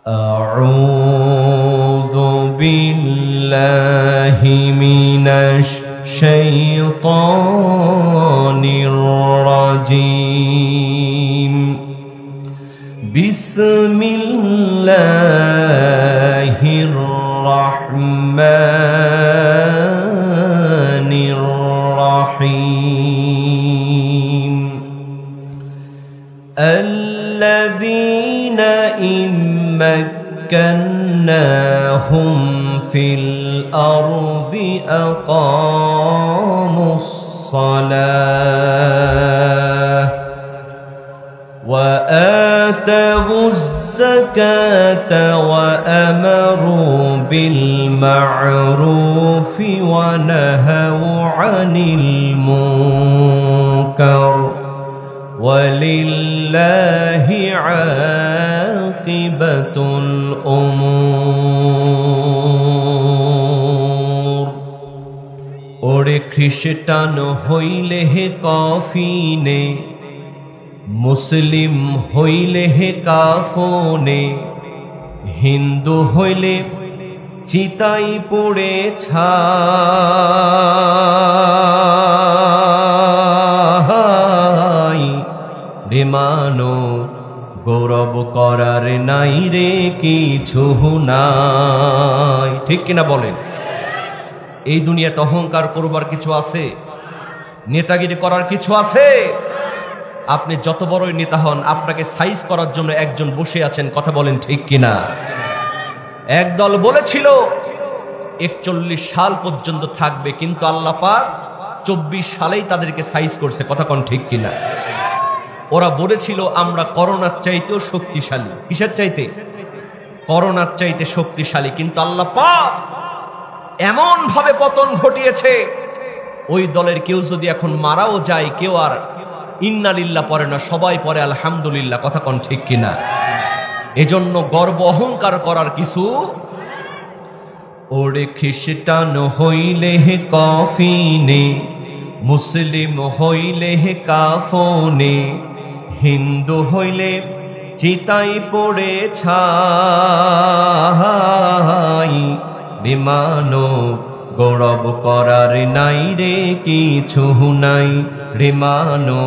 أعوذ بالله من الشيطان الرجيم بسم الله الرحمن الرحيم الذين إن مكناهم في الأرض أقاموا الصلاة وآتوا الزكاة وأمروا بالمعروف ونهوا عن المنكر ولله عاقبة الأمور ওরে খ্রিস্টান হইলে হে কফিনে মুসলিম হইলে হে কাফনে হিন্দু হইলে চিতাই পড়ে ছাই রে মানো গৌরব করার নাই রে কিছু নাই। ঠিক কিনা বলেন? এই দুনিয়াতে অহংকার করবার কিছু আছে? নেতাগিরি করার কিছু আছে? আপনি যত বড়ই নেতা হন, আপনাকে সাইজ করার জন্য একজন বসে আছেন। কথা বলেন ঠিক কিনা? একদল বলেছিল 41 সাল পর্যন্ত থাকবে, কিন্তু আল্লাহ পাক 24 সালেই তাদেরকে সাইজ করছে। কথা কোন ঠিক কিনা? ওরা বলেছিল আমরা করোনার চাইতেও শক্তিশালী। কিসের চাইতে? করোনার চাইতে শক্তিশালী। কিন্তু আল্লাহ পাক এমন ভাবে পতন ঘটিয়েছে, ওই দলের কেউ যদি এখন মারাও যায়, কেউ আর ইন্না লিল্লাহ পড়ে না, সবাই পড়ে আলহামদুলিল্লাহ। কথা কোন ঠিক কিনা? এজন্য গর্ব অহংকার করার কিছু। ওরে খ্রিস্টান হইলে হে কফিনে মুসলিম হইলে হে কাফনে হিন্দু হইলে চিতাই পড়ে ছাই বিমানো গৌরব করার নাই রে কিছু নাই রে মানো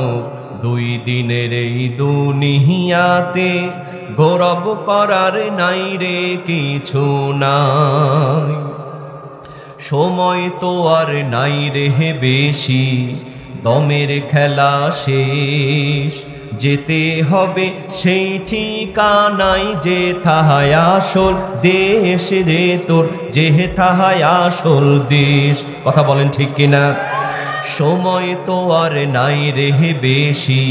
দুই দিনের এই দুনিয়াতে গৌরব করার নাই রে কিছু নাই। সময় তো আর নাই রে বেশি, দমের খেলা শেষ, যেতে হবে সেই ঠিকানায় যে তাহায় আসল দেশ রে তোর, যে তাহায় আসল দেশ। কথা বলেন ঠিক কিনা? সময় তো আর নাই রে বেশি,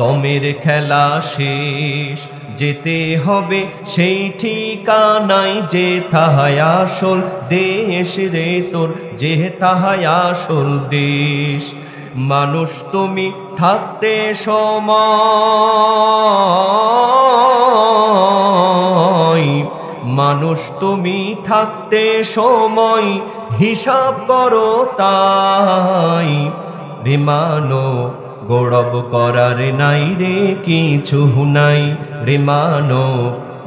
দমের খেলা শেষ, যেতে হবে সেই ঠিকানায় যে তাহায় আসল দেশ রে তোর, যে তাহায় আসল দেশ। মানুষ তুমি থাকতে সময়, মানুষ তুমি থাকতে সময় হিসাব করো তাই রে মানো গৌরব করার নাই রে কিছু নাই রে মানো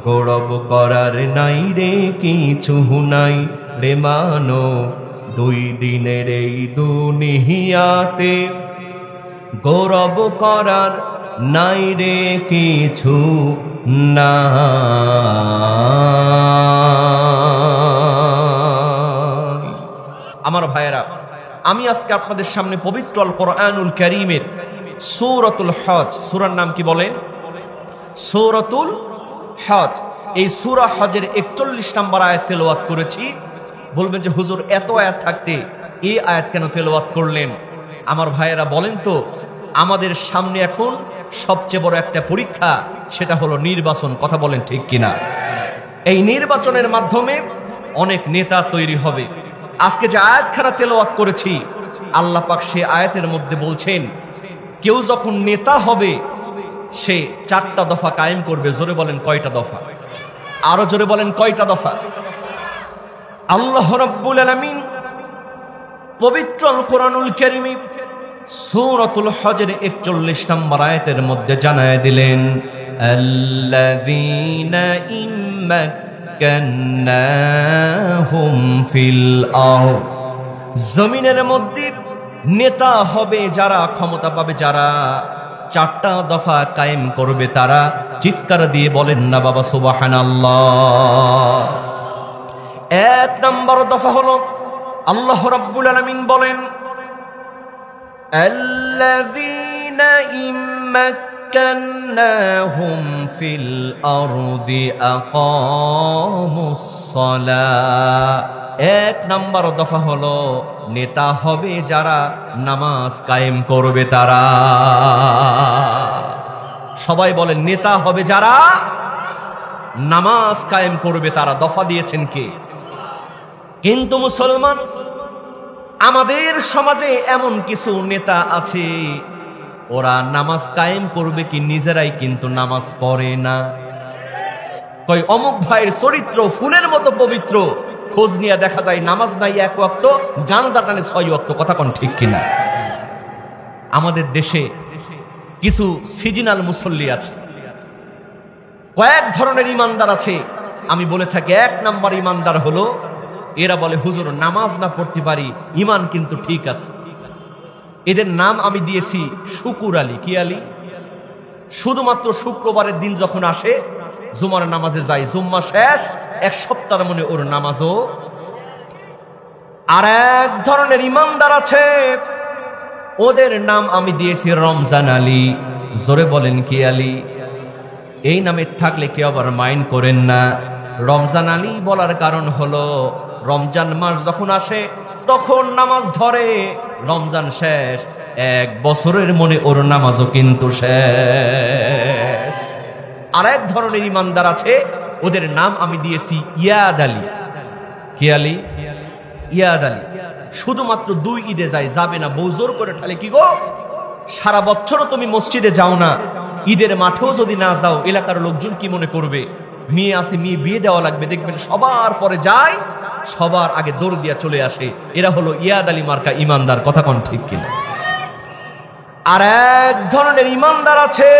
গৌরব করার নাই রে কিছু নাই রে মানো দুই দিনের এই দুনিয়াতে গৌরব করার নাই রে কিছু না। আমার ভাইয়েরা, আমি আজকে আপনাদের সামনে পবিত্র আল কোরআনুল কারীমের সূরাতুল হজ, সূরার নাম কি বলেন? সূরাতুল হজ। এই সূরা হজের 41 নম্বর আয়াত তেলাওয়াত করেছি। বলবেন যে হুজুর এত আয়াত থাকতে এই আয়াত কেন তেলাওয়াত করলেন? আমার ভাইয়েরা বলেন তো, আমাদের সামনে এখন সবচেয়ে বড় একটা পরীক্ষা, সেটা হলো নির্বাচন। কথা বলেন ঠিক কিনা? এই নির্বাচনের মাধ্যমে অনেক নেতা তৈরি হবে। আজকে যে আয়াতখানা তেলাওয়াত করেছি, আল্লাহ পাক সে আয়াতের মধ্যে বলছেন কেউ যখন নেতা হবে সে 4টা দফা কায়েম করবে। জোরে বলেন কয়টা দফা? আরো জোরে বলেন কয়টা দফা? আল্লাহ রাব্বুল আলামিন পবিত্র আল কোরআনুল কারীমে সূরাতুল হজের 41 নম্বর আয়াতের মধ্যে জানায় দিলেন, আল্লাযীনা ইম্মাক্কান্নাহুম ফিল আরদ, জমিনের মধ্যে নেতা হবে যারা, ক্ষমতা পাবে যারা, চারটা দফা কায়েম করবে তারা। চিৎকার দিয়ে বলেন না বাবা সুবহানাল্লাহ। এক নম্বর দফা হলো আল্লাহ রাব্বুল আলামিন বলেন, আল্লাযীনা ইম্মাক্কান্নাহুম ফিল আরদি আকামুস সালাহ। এক নম্বর দফা হলো নেতা হবে যারা, নামাজ কায়েম করবে তারা। সবাই বলেন নেতা হবে যারা, নামাজ কায়েম করবে তারা। দফা দিয়েছেন কে? কিন্তু মুসলমান, আমাদের সমাজে এমন কিছু নেতা আছে, ওরা নামাজ কায়েম করবে কি নিজেরাই কিন্তু নামাজ পড়ে না। কই অমুক ভাইয়ের চরিত্র ফুলের মতো পবিত্র, খোঁজ নিয়ে দেখা যায় নামাজ নাই 1 ওয়াক্ত, গানজা টানে 6 ওয়াক্ত। কথা কোন ঠিক কিনা? আমাদের দেশে কিছু সিজনাল মুসল্লি আছে, কয়েক ধরনের ইমানদার আছে। আমি বলে থাকি 1 নাম্বার ইমানদার হলো এরা বলে হুজুর নামাজ না পড়তে পারি, ইমান কিন্তু ঠিক আছে। এদের নাম আমি দিয়েছি শুকুর আলী। কি আলী? শুধুমাত্র শুক্রবারের দিন যখন আসে জুমার নামাজে যায়, জুম্মা শেষ 1 সপ্তাহের মনে ওর নামাজও। আর এক ধরনের ইমানদার আছে, ওদের নাম আমি দিয়েছি রমজান আলী। জোরে বলেন কি আলী? এই নামে থাকলে কেউ আবার মাইন্ড করেন না। রমজান আলী বলার কারণ হলো রমজান মাস যখন আসে তখন নামাজ ধরে, রমজান শেষ 1 বছরের মনে ওর নামাজও কিন্তু শেষ। আরেক ধরনের ইমানদার আছে, ওদের নাম আমি দিয়েছি ইয়াদ আলী। কি আলী? ইয়াদ আলী। শুধুমাত্র 2 ঈদে যায়, যাবে না, বউ জোর করে ঠালে। কি গো, সারা বছরও তুমি মসজিদে যাও না, ঈদের মাঠেও যদি না যাও এলাকার লোকজন কি মনে করবে? মেয়ে আছে, মেয়ে বিয়ে দেওয়া লাগবে, দেখবেন সবার পরে যায়, সবার আগে দৌড় দিয়া চলে আসে। এরা হলো ইয়াদ আলী মার্কা ইমানদার। কথা কোন ঠিক কিনা? আর এক ধরনের ইমানদার আছে,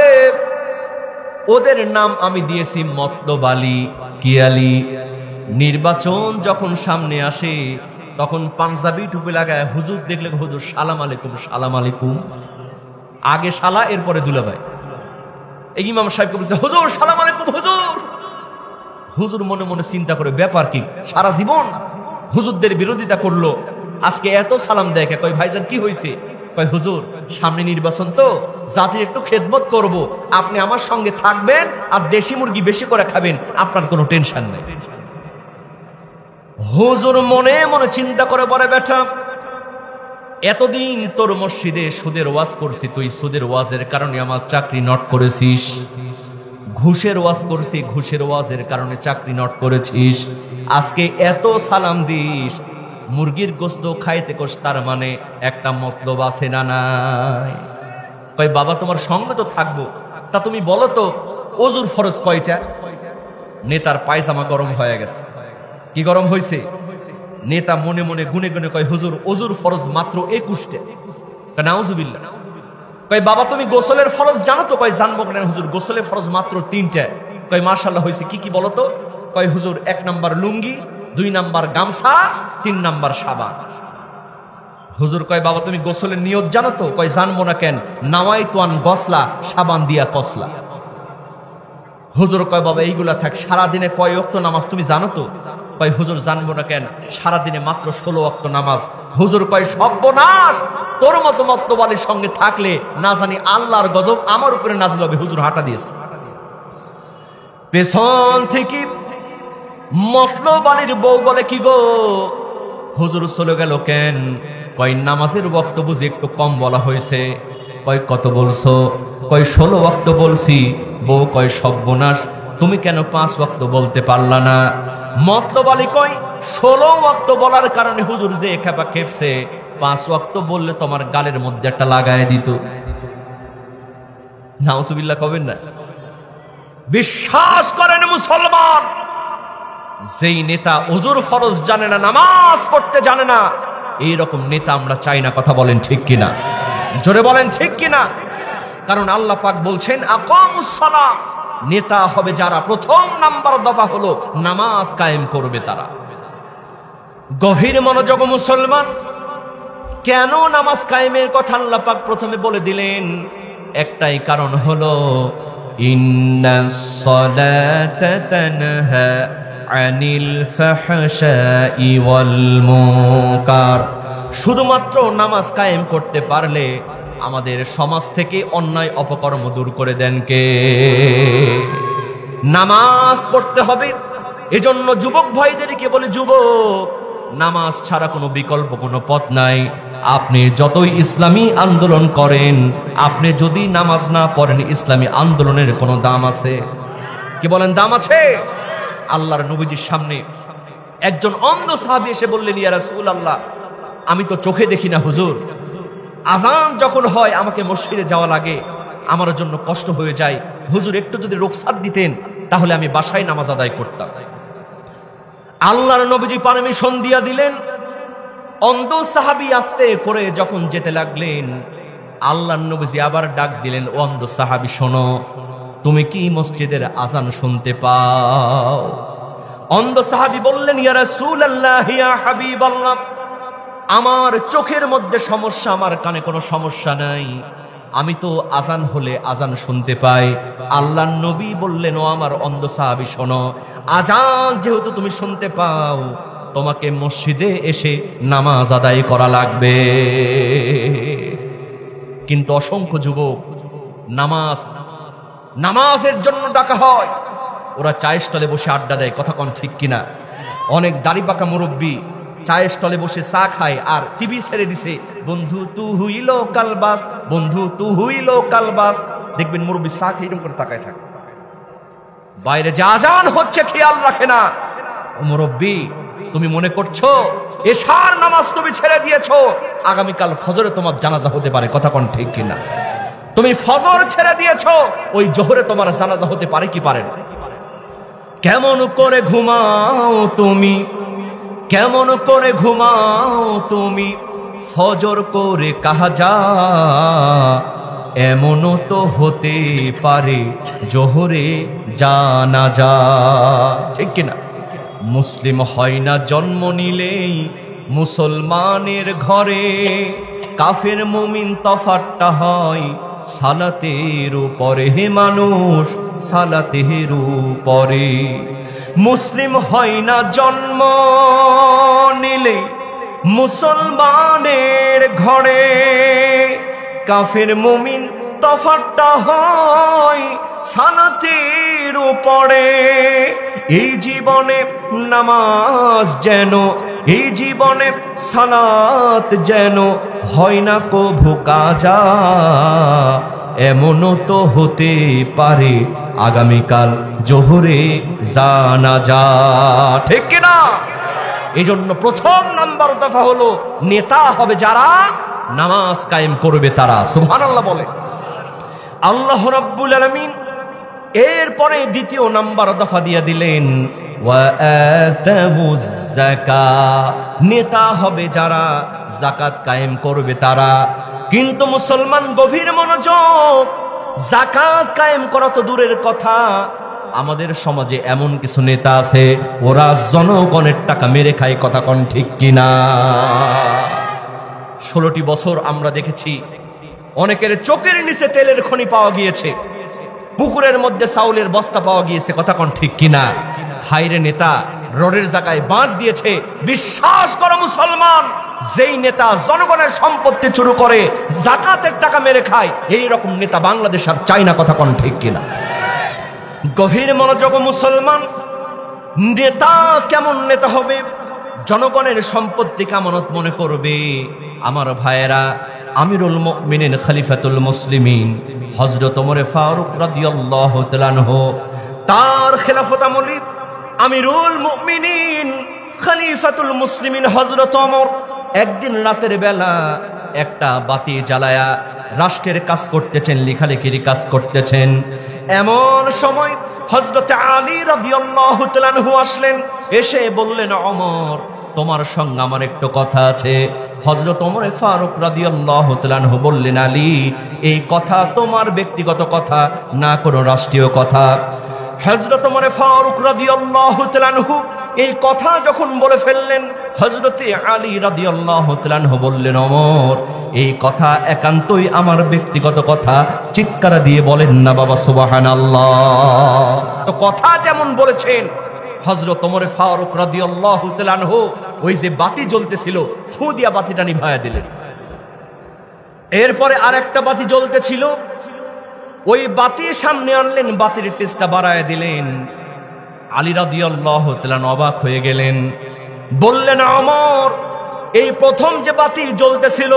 ওদের নাম আমি দিয়েছি মতলব আলী। কি আলী? নির্বাচন যখন সামনে আসে তখন পাঞ্জাবি টুপি লাগায় হুজুর দেখলে হুজুর সালাম আলাইকুম, সালাম আলাইকুম। আগে শালা, এরপরে দুলাভাই। এই ইমাম সাহেবকে বলছে হুজুর সালাম আলাইকুম। হুজুর হুজুর মনে মনে চিন্তা করে, ব্যাপার কি, সারা জীবন হুজুরদের বিরোধিতা করলো, আজকে এত সালাম দেয়। কই ভাইজান কি হয়েছে? কই হুজুর সামনে নির্বাচন তো, জাতির একটু খেদমত করব, আপনি আমার সঙ্গে থাকবেন আর দেশি মুরগি বেশি করে খাবেন, আপনার কোনো টেনশন নেই। হুজুর মনে মনে চিন্তা করে বলে, বেটা এতদিন তোর মসজিদে সুদের ওয়াজ করছি, তুই সুদের ওয়াজের কারণে আমার চাকরি নট করেছিস। ঘুষের ওয়াজ করছি, ঘুষের ওয়াজের কারণে চাকরি নট করেছিস। আজকে এত সালাম দিস, মুরগির গোস্ত খাইতে কোস, তার মানে একটা মতলব আছে না নাই? কই বাবা তোমার সঙ্গে তো থাকবো, তা তুমি বলো তো ওজুর ফরজ কয়টা? নেতার পায়জামা গরম হয়ে গেছে। কি গরম হয়েছে? নেতা মনে মনে গুনে গুনে কয় হুজুর ওজুর ফরজ মাত্র 21টা। নাউজুবিল্লাহ। কয় বাবা তুমি গোসলের ফরজ জানো তো? কয় জানবো কেন হুজুর, গোসলের ফরজ মাত্র 3টা। কয় মাশাআল্লাহ, হয়েছে কি কি বলো তো? কয় হুজুর 1 নাম্বার লুঙ্গি, 2 নাম্বার গামছা, 3 নাম্বার সাবান। হুজুর কয় বাবা তুমি গোসলের নিয়ত জানো তো? কয় জানবো না কেন, নাওয়াইতু আন গসলা, সাবান দিয়া কসলা। হুজুর কয় বাবা এইগুলা থাক, সারাদিনে কয় ওয়াক্ত নামাজ তুমি জানো তো? কয় হুজুর জানবো না কেন, সারাদিনে মাত্র 16 ওয়াক্ত নামাজ। হুজুর কয় সর্বনাশ, তোর মতো মতলবালির সঙ্গে থাকলে না জানি আল্লাহর গজব আমার উপরে নাজিল হবে। হুজুর হাঁটা দিয়েছে। পেছন থেকে মতলবালির বউ বলে কি গো হুজুর চলে গেল কেন? কয় নামাজের ওয়াক্ত বুঝি একটু কম বলা হয়েছে। কয় কত বলছো? কয় 16 ওয়াক্ত বলছি। বউ কয় সর্বনাশ, তুমি কেন 5 ওয়াক্ত বলতে পারলা না? মতলবালি কয় 16 ওয়াক্ত বলার কারণে হুজুর যে খেপা খেপছে, 5 ওয়াক্ত বললে তোমার গালের মধ্যে একটা লাগায় দিত। নাউজুবিল্লাহ কবেন না? বিশ্বাস করেন মুসলমান, যেই নেতা ওজুর ফরজ জানে না, নামাজ পড়তে জানে না, এইরকম নেতা আমরা চাই না। কথা বলেন ঠিক কিনা? জোরে বলেন ঠিক কিনা? কারণ আল্লাহ পাক বলছেন আকামুস সালাহ, নেতা হবে যারা, প্রথম নাম্বার দফা হলো নামাজ কায়েম করবে তারা। গভীর মনোযোগ মুসলমান, কেন নামাজ কায়েমের কথা আল্লাহ পাক প্রথমে বলে দিলেন? একটাই কারণ হলো ইন্নাস সালাতা তানহা আনিল ফাহশাই ওয়াল মুনকার। শুধুমাত্র নামাজ কায়েম করতে পারলে আমাদের সমাজ থেকে অন্যায় অপকর্ম দূর করে দেন কে? নামাজ পড়তে হবে। এজন্য যুবক ভাইদেরকে বলে, যুবক, নামাজ ছাড়া কোনো বিকল্প কোনো পথ নাই। আপনি যতই ইসলামী আন্দোলন করেন, আপনি যদি নামাজ না পড়েন, ইসলামী আন্দোলনের কোনো দাম আছে? কি বলেন, দাম আছে? আল্লাহর নবীজির সামনে একজন অন্ধ সাহাবী এসে বললেন, ইয়া রাসূলুল্লাহ, আমি তো চোখে দেখি না হুজুর, আজান যখন হয় আমাকে মসজিদে যাওয়া লাগে, আমার জন্য কষ্ট হয়ে যায়, হুজুর একটু যদি রুখসাত দিতেন তাহলে আমি বাসায় নামাজ আদায় করতাম। আল্লাহর নবীজি পারমিশন দিয়া দিলেন। অন্ধ সাহাবী আস্তে করে যখন যেতে লাগলেন, আল্লাহর নবীজি আবার ডাক দিলেন, ও অন্ধ সাহাবী শোনো, তুমি কি মসজিদের আজান শুনতে পাও? অন্ধ সাহাবী বললেন, ইয়া রাসূলুল্লাহ, ইয়া হাবিবাল্লাহ, আমার চোখের মধ্যে সমস্যা, আমার কানে কোনো সমস্যা নাই, আমি তো আজান হলে আজান শুনতে পাই। আল্লাহর নবী বললেন, ও আমার অন্ধ সাহাবী শোনো, আজান যেহেতু তুমি শুনতে পাও, তোমাকে মসজিদে এসে নামাজ আদায় করা লাগবে। কিন্তু অসংখ্য যুবক নামাজের জন্য ডাকা হয়, ওরা চায়ের স্টলে বসে আড্ডা দেয়। কথা কোন ঠিক কিনা? অনেক দাড়ি পাকা মুরব্বী চায়ের স্টলে বসে চা খায় আর টিভি ছেড়ে দিছে, বন্ধু তু হুইল কালবাস, বন্ধু তু হুইল কালবাস। দেখবেন মুরব্বী চা খেয়ে এরকম করে তাকায় থাকে, বাইরে যে আজান হচ্ছে খেয়াল রাখে না। ও মুরব্বী, তুমি মনে করছো এশার নামাজ তুমি ছেড়ে দিয়েছো, আগামীকাল ফজরে তোমার জানাজা হতে পারে। কথা কোন ঠিক কিনা? তুমি ফজর ছেড়ে দিয়েছো, ওই জোহরে তোমার জানাজা হতে পারে কি পারে না? কেমন করে ঘুমাও তুমি, কেমন করে ঘুমাও তুমি, ফজর করে কাজা, এমনও তো হতে পারে জোহরে জানাজা। ঠিক কিনা? মুসলিম হয় না জন্ম নিলেই মুসলমানের ঘরে, কাফের মুমিন তফাৎটা হয় সালাতের উপরে। হে মানুষ, সালাতের উপরে। মুসলিম হয় না জন্ম নিলে মুসলমানের ঘরে, কাফের মুমিন তফাৎটা হয় সালাতের উপরে। এই জীবনে নামাজ যেন, এই জীবনে সালাত যেন হয় না কভু কাজা, এমনও তো হতে পারে আগামীকাল জোহরে জানাজা। ঠিক কিনা? এই জন্য প্রথম নাম্বার দফা হলো নেতা হবে যারা নামাজ কায়েম করবে তারা। সুবহানাল্লাহ বলে আল্লাহ রাব্বুল আলামিন। এরপরে দ্বিতীয় নাম্বার দফা দিয়ে দিলেন ওয়া আতাউয যাকাত, নেতা হবে যারা যাকাত কায়েম করবে তারা। কিন্তু মুসলমান গভীর মনোযোগ, যাকাত কায়েম করা তো দূরের কথা, আমাদের সমাজে এমন কিছু নেতা আছে ওরা জনগণের টাকা মেরে খায়। কথা কোন ঠিক কিনা? 16টি বছর আমরা দেখেছি অনেকের চোখের নিচে তেলের খনি পাওয়া গিয়েছে, পুকুরের মধ্যে চাউলের বস্তা পাওয়া গিয়েছে। কথা কোন ঠিক কিনা? হাইরে নেতা রোডের জায়গায় বাঁশ দিয়েছে। বিশ্বাস করো মুসলমান, যেই নেতা জনগণের সম্পত্তি চুরি করে যাকাতের টাকা মেরে খায়, এই রকম নেতা বাংলাদেশ আর চাই না। কথা কোন ঠিক কিনা? গভীর মনোযোগ মুসলমান, নেতা কেমন নেতা হবে? জনগণের সম্পত্তি কামানত মনে করবে। আমার ভাইয়েরা, আমিরুল মুমিনিন খলিফাতুল মুসলিমিন হযরত ওমর ফারুক রাদিয়াল্লাহু তাআলা আনহু, তার খেলাফত আমলে আমিরুল মুমিনিন খলিফাতুল মুসলিমিন হযরত ওমর একদিন রাতের বেলা একটা বাতি জ্বালায়া রাষ্ট্রের কাজ করতেছেন, লেখালেখির কাজ করতেছেন। এমন সময় হযরত আলী রাদিয়াল্লাহু তাআলা আনহু আসলেন, এসে বললেন, ওমর তোমার সঙ্গে আমার একটু কথা আছে। হযরত ওমর ফারুক রাদিয়াল্লাহু তাআলা আনহু বললেন, আলী, এই কথা তোমার ব্যক্তিগত কথা না, কোনো রাষ্ট্রীয় কথা। হযরত ওমর ফারুক রাদিয়াল্লাহু তাআলা আনহু এই কথা যখন বলে ফেললেন, হযরতে আলী রাদিয়াল্লাহু তাআলা আনহু বললেন, ওমর, এই কথা একান্তই আমার ব্যক্তিগত কথা। চিৎকার দিয়ে বলেন না বাবা সুবহানাল্লাহ। তো কথা যেমন বলেছেন, হযরত ওমর ফারুক রাদিয়াল্লাহু তাআলা আনহু ওই যে বাতি জ্বলতেছিল, ফু দিয়া বাতিটা নিভায়া দিলেন। এরপরে আরেকটা বাতি জ্বলতেছিল, ওই বাতি সামনে আনলেন, বাতির টেস্টটা বাড়ায় দিলেন। আলী রাদিয়াল্লাহু তাআলা অবাক হয়ে গেলেন, বললেন, ওমর, এই প্রথম যে বাতি জ্বলতেছিল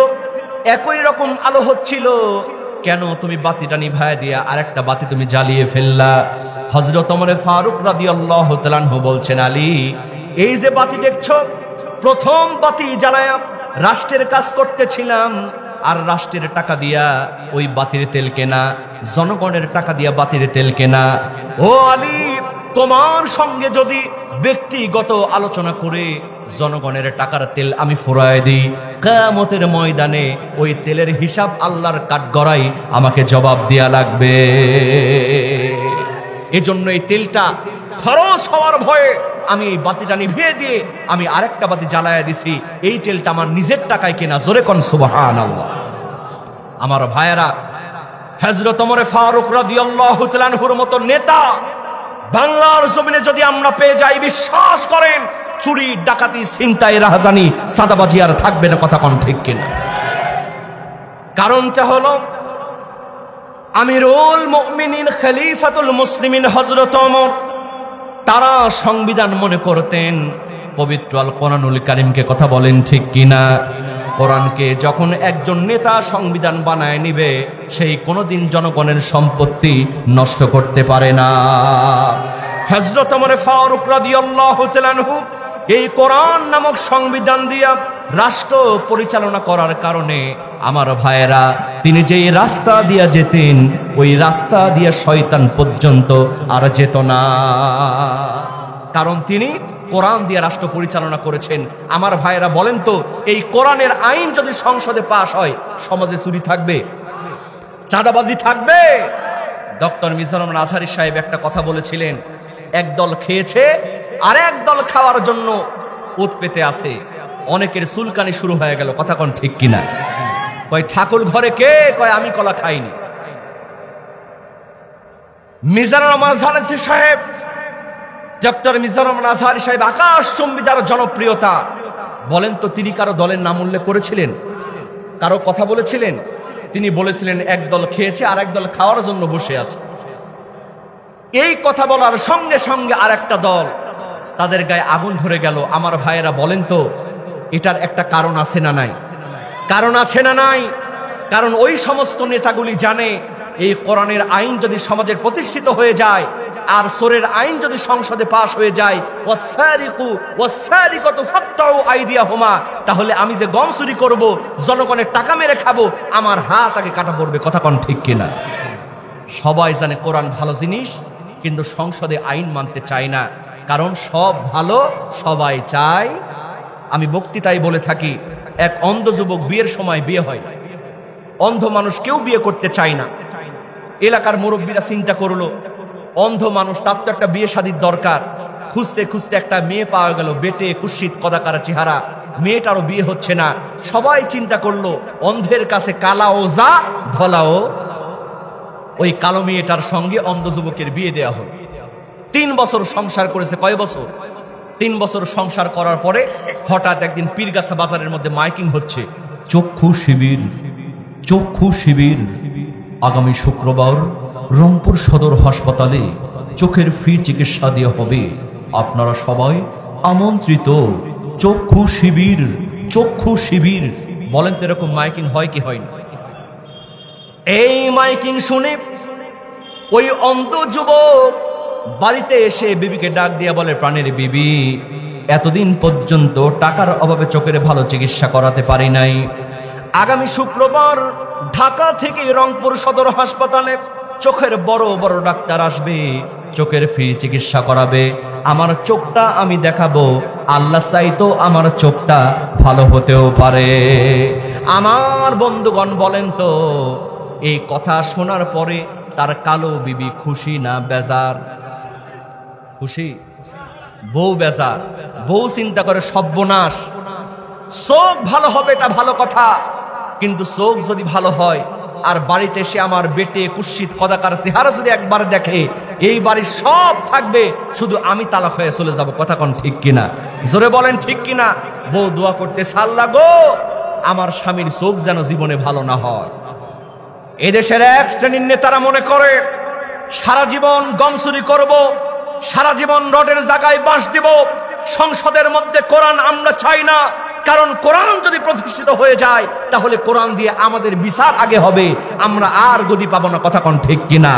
একই রকম আলো হচ্ছিল, কেন তুমি বাতিটা নিভায়া দিয়া আরেকটা বাতি তুমি জ্বালিয়ে ফেললা? হযরত ওমর ফারুক রাদিয়াল্লাহু তাআলা আনহু বলছেন, আলী, এই যে বাতি দেখছো, প্রথম বাতি জ্বালায়া রাষ্ট্রের কাজ করতেছিলাম, আর রাষ্ট্রের টাকা দিয়া ওই বাতির তেল কেনা, জনগণের টাকা দিয়া বাতির তেল কেনা। ও আলী, তোমার সঙ্গে যদি ব্যক্তিগত আলোচনা করে জনগণের টাকার তেল আমি ফুরায় দিই, কিয়ামতের ময়দানে ওই তেলের হিসাব আল্লাহর কাঠগড়ায় আমাকে জবাব দেয়া লাগবে। এজন্য এই তেলটা খরচ হওয়ার ভয়ে আমি এই বাতিটা নিভিয়ে দিয়ে আমি আরেকটা বাতি জ্বালায়া দিছি। এই তেলটা আমার নিজের টাকায় কেনা। জোরে কোন সুবহানাল্লাহ। আমার ভাইয়েরা, হযরত ওমর ফারুক রাদিয়াল্লাহু তাআলা আনহুর মতো নেতা বাংলার জমিনে যদি আমরা পেয়ে যাই, বিশ্বাস করেন চুরি, ডাকাতি, ছিনতাই, রাহাজানি, সাদাবাজি আর থাকবে না। কথা কোন ঠিক কিনা? কারণটা হলো আমিরুল মুমিনিন খলিফাতুল মুসলিমিন হযরত ওমর, তারা সংবিধান মনে করতেন পবিত্র আল কোরআনুল কারীমকে। কথা বলেন ঠিক কিনা? কোরআনকে যখন একজন নেতা সংবিধান বানায় নিবে, সেই কোনোদিন জনগণের সম্পত্তি নষ্ট করতে পারে না। হযরত ওমর ফারুক রাদিয়াল্লাহু তাআলা আনহু এই কোরআন নামক সংবিধান দিয়া রাষ্ট্র পরিচালনা করার কারণে আমার ভাইয়েরা, তিনি যেই রাস্তা দিয়া যেতেন, ওই রাস্তা দিয়া শয়তান পর্যন্ত আর যেত না। কারণ তিনি কোরআন দিয়ে রাষ্ট্র পরিচালনা করেছেন। আমার ভাইয়েরা বলেন তো, এই কোরআনের আইন যদি সংসদে পাশ হয়, সমাজে চুরি থাকবে? চাঁদাবাজি থাকবে? ডক্টর মিজানুর রহমান আজহারী সাহেব একটা কথা বলেছিলেন, একদল খেয়েছে আর একদল খাওয়ার জন্য ওত পেতে আছে। অনেকের চুলকানি শুরু হয়ে গেল। কথা কোন ঠিক কিনা? কয় ঠাকুর ঘরে কে? কয় আমি কলা খাইনি। মিজানুর রহমান আজহারী সাহেব, ডক্টর মিজানুর রহমান আজহারী সাহেব আকাশচুম্বী যার জনপ্রিয়তা, বলেন তো তিনি কারো দলের নাম উল্লেখ করেছিলেন? কারো কথা বলেছিলেন? তিনি বলেছিলেন একদল খেয়েছে আর একদল খাওয়ার জন্য বসে আছে। এই কথা বলার সঙ্গে সঙ্গে আর একটা দল, তাদের গায়ে আগুন ধরে গেল। আমার ভাইয়েরা বলেন তো, এটার একটা কারণ আছে না নাই? কারণ আছে না নাই? কারণ ওই সমস্ত নেতাগুলি জানে, এই কোরআনের আইন যদি সমাজের প্রতিষ্ঠিত হয়ে যায়, আর চোরের আইন যদি সংসদে পাশ হয়ে যায়, ওয়াসারিকু ওয়াসারিকাতু ফাকতাউ আইদিয়াহুমা, তাহলে আমি যে গম চুরি করব, জনগণের টাকা মেরে খাবো, আমার হাত আগে কাটা পড়বে। কথা কোন ঠিক কিনা? সবাই জানে কোরআন ভালো জিনিস, কিন্তু সংসদে আইন মানতে চায় না। কারণ সব ভালো সবাই চায়। আমি বক্তৃতায় বলে থাকি, এক অন্ধ যুবক বিয়ের সময় বিয়ে হয় না। অন্ধ মানুষ কেউ বিয়ে করতে চায় না। এলাকার মুরব্বীরা চিন্তা করলো, অন্ধ মানুষ, তার তো একটা বিয়ে শাদীর দরকার। খুঁজতে খুঁজতে একটা মেয়ে পাওয়া গেল, বেটে কুৎসিত কদাকারা চেহারা, মেয়েটারও বিয়ে হচ্ছে না। সবাই চিন্তা করলো, অন্ধের কাছে কালাও যা ধলাও। ওই কালো মেয়েটার সঙ্গে অন্ধ যুবকের বিয়ে দেওয়া হল। 3 বছর সংসার করেছে। কয় বছর? 3 বছর সংসার করার পরে হঠাৎ একদিন পীরগাছা বাজারের মধ্যে মাইকিং হচ্ছে, চক্ষু শিবির, চক্ষু শিবির। আগামী শুক্রবার রংপুর সদর হাসপাতালে চোখের ফ্রি চিকিৎসা দেওয়া হবে, আপনারা সবাই আমন্ত্রিত। চক্ষু শিবির, চক্ষু শিবির। বলেন তো এরকম মাইকিং হয় কি হয় না? এই মাইকিং শুনে ওই অন্ধ যুবক বাড়িতে এসে বিবিকে ডাক দিয়া বলে, প্রাণের বিবি, এতদিন পর্যন্ত টাকার অভাবে চোখের ভালো চিকিৎসা করাতে পারি নাই। আগামী শুক্রবার ঢাকা থেকে রংপুর সদর হাসপাতালে চোখের বড় বড় ডাক্তার আসবে, চোখের ফ্রি চিকিৎসা করাবে, আমার চোখটা আমি দেখাবো, আল্লাহ চাইতো আমার চোখটা ভালো হতেও পারে। আমার বন্ধুগণ বলেন তো, এই কথা শোনার পরে তার কালো বিবি খুশি না বেজার? খুশি। বউ বেজার, বউ চিন্তা করে সর্বনাশ, চোখ ভালো হবে এটা ভালো কথা, কিন্তু চোখ যদি ভালো হয় আর বাড়িতে এসে আমার বেটে কুৎসিত কদাকার চেহারা যদি একবার দেখে, এই বাড়ির সব থাকবে, শুধু আমি তালাক হয়ে চলে যাব। কথা কোন ঠিক কিনা? জোরে বলেন ঠিক কিনা? বউ দোয়া করতে আল্লাহ গো, আমার স্বামীর চোখ যেন জীবনে ভালো না হয়। এদেশের এক শ্রেণীর নেতারা মনে করে সারা জীবন গম চুরি করব, সারা জীবন রডের জায়গায় বাঁশ দিব, সংসদের মধ্যে কোরআন আমরা চাই না, কারণ কোরআন যদি প্রতিষ্ঠিত হয়ে যায় তাহলে কোরআন দিয়ে আমাদের বিচার আগে হবে, আমরা আর গদি পাবো না। কথা কোন ঠিক কিনা?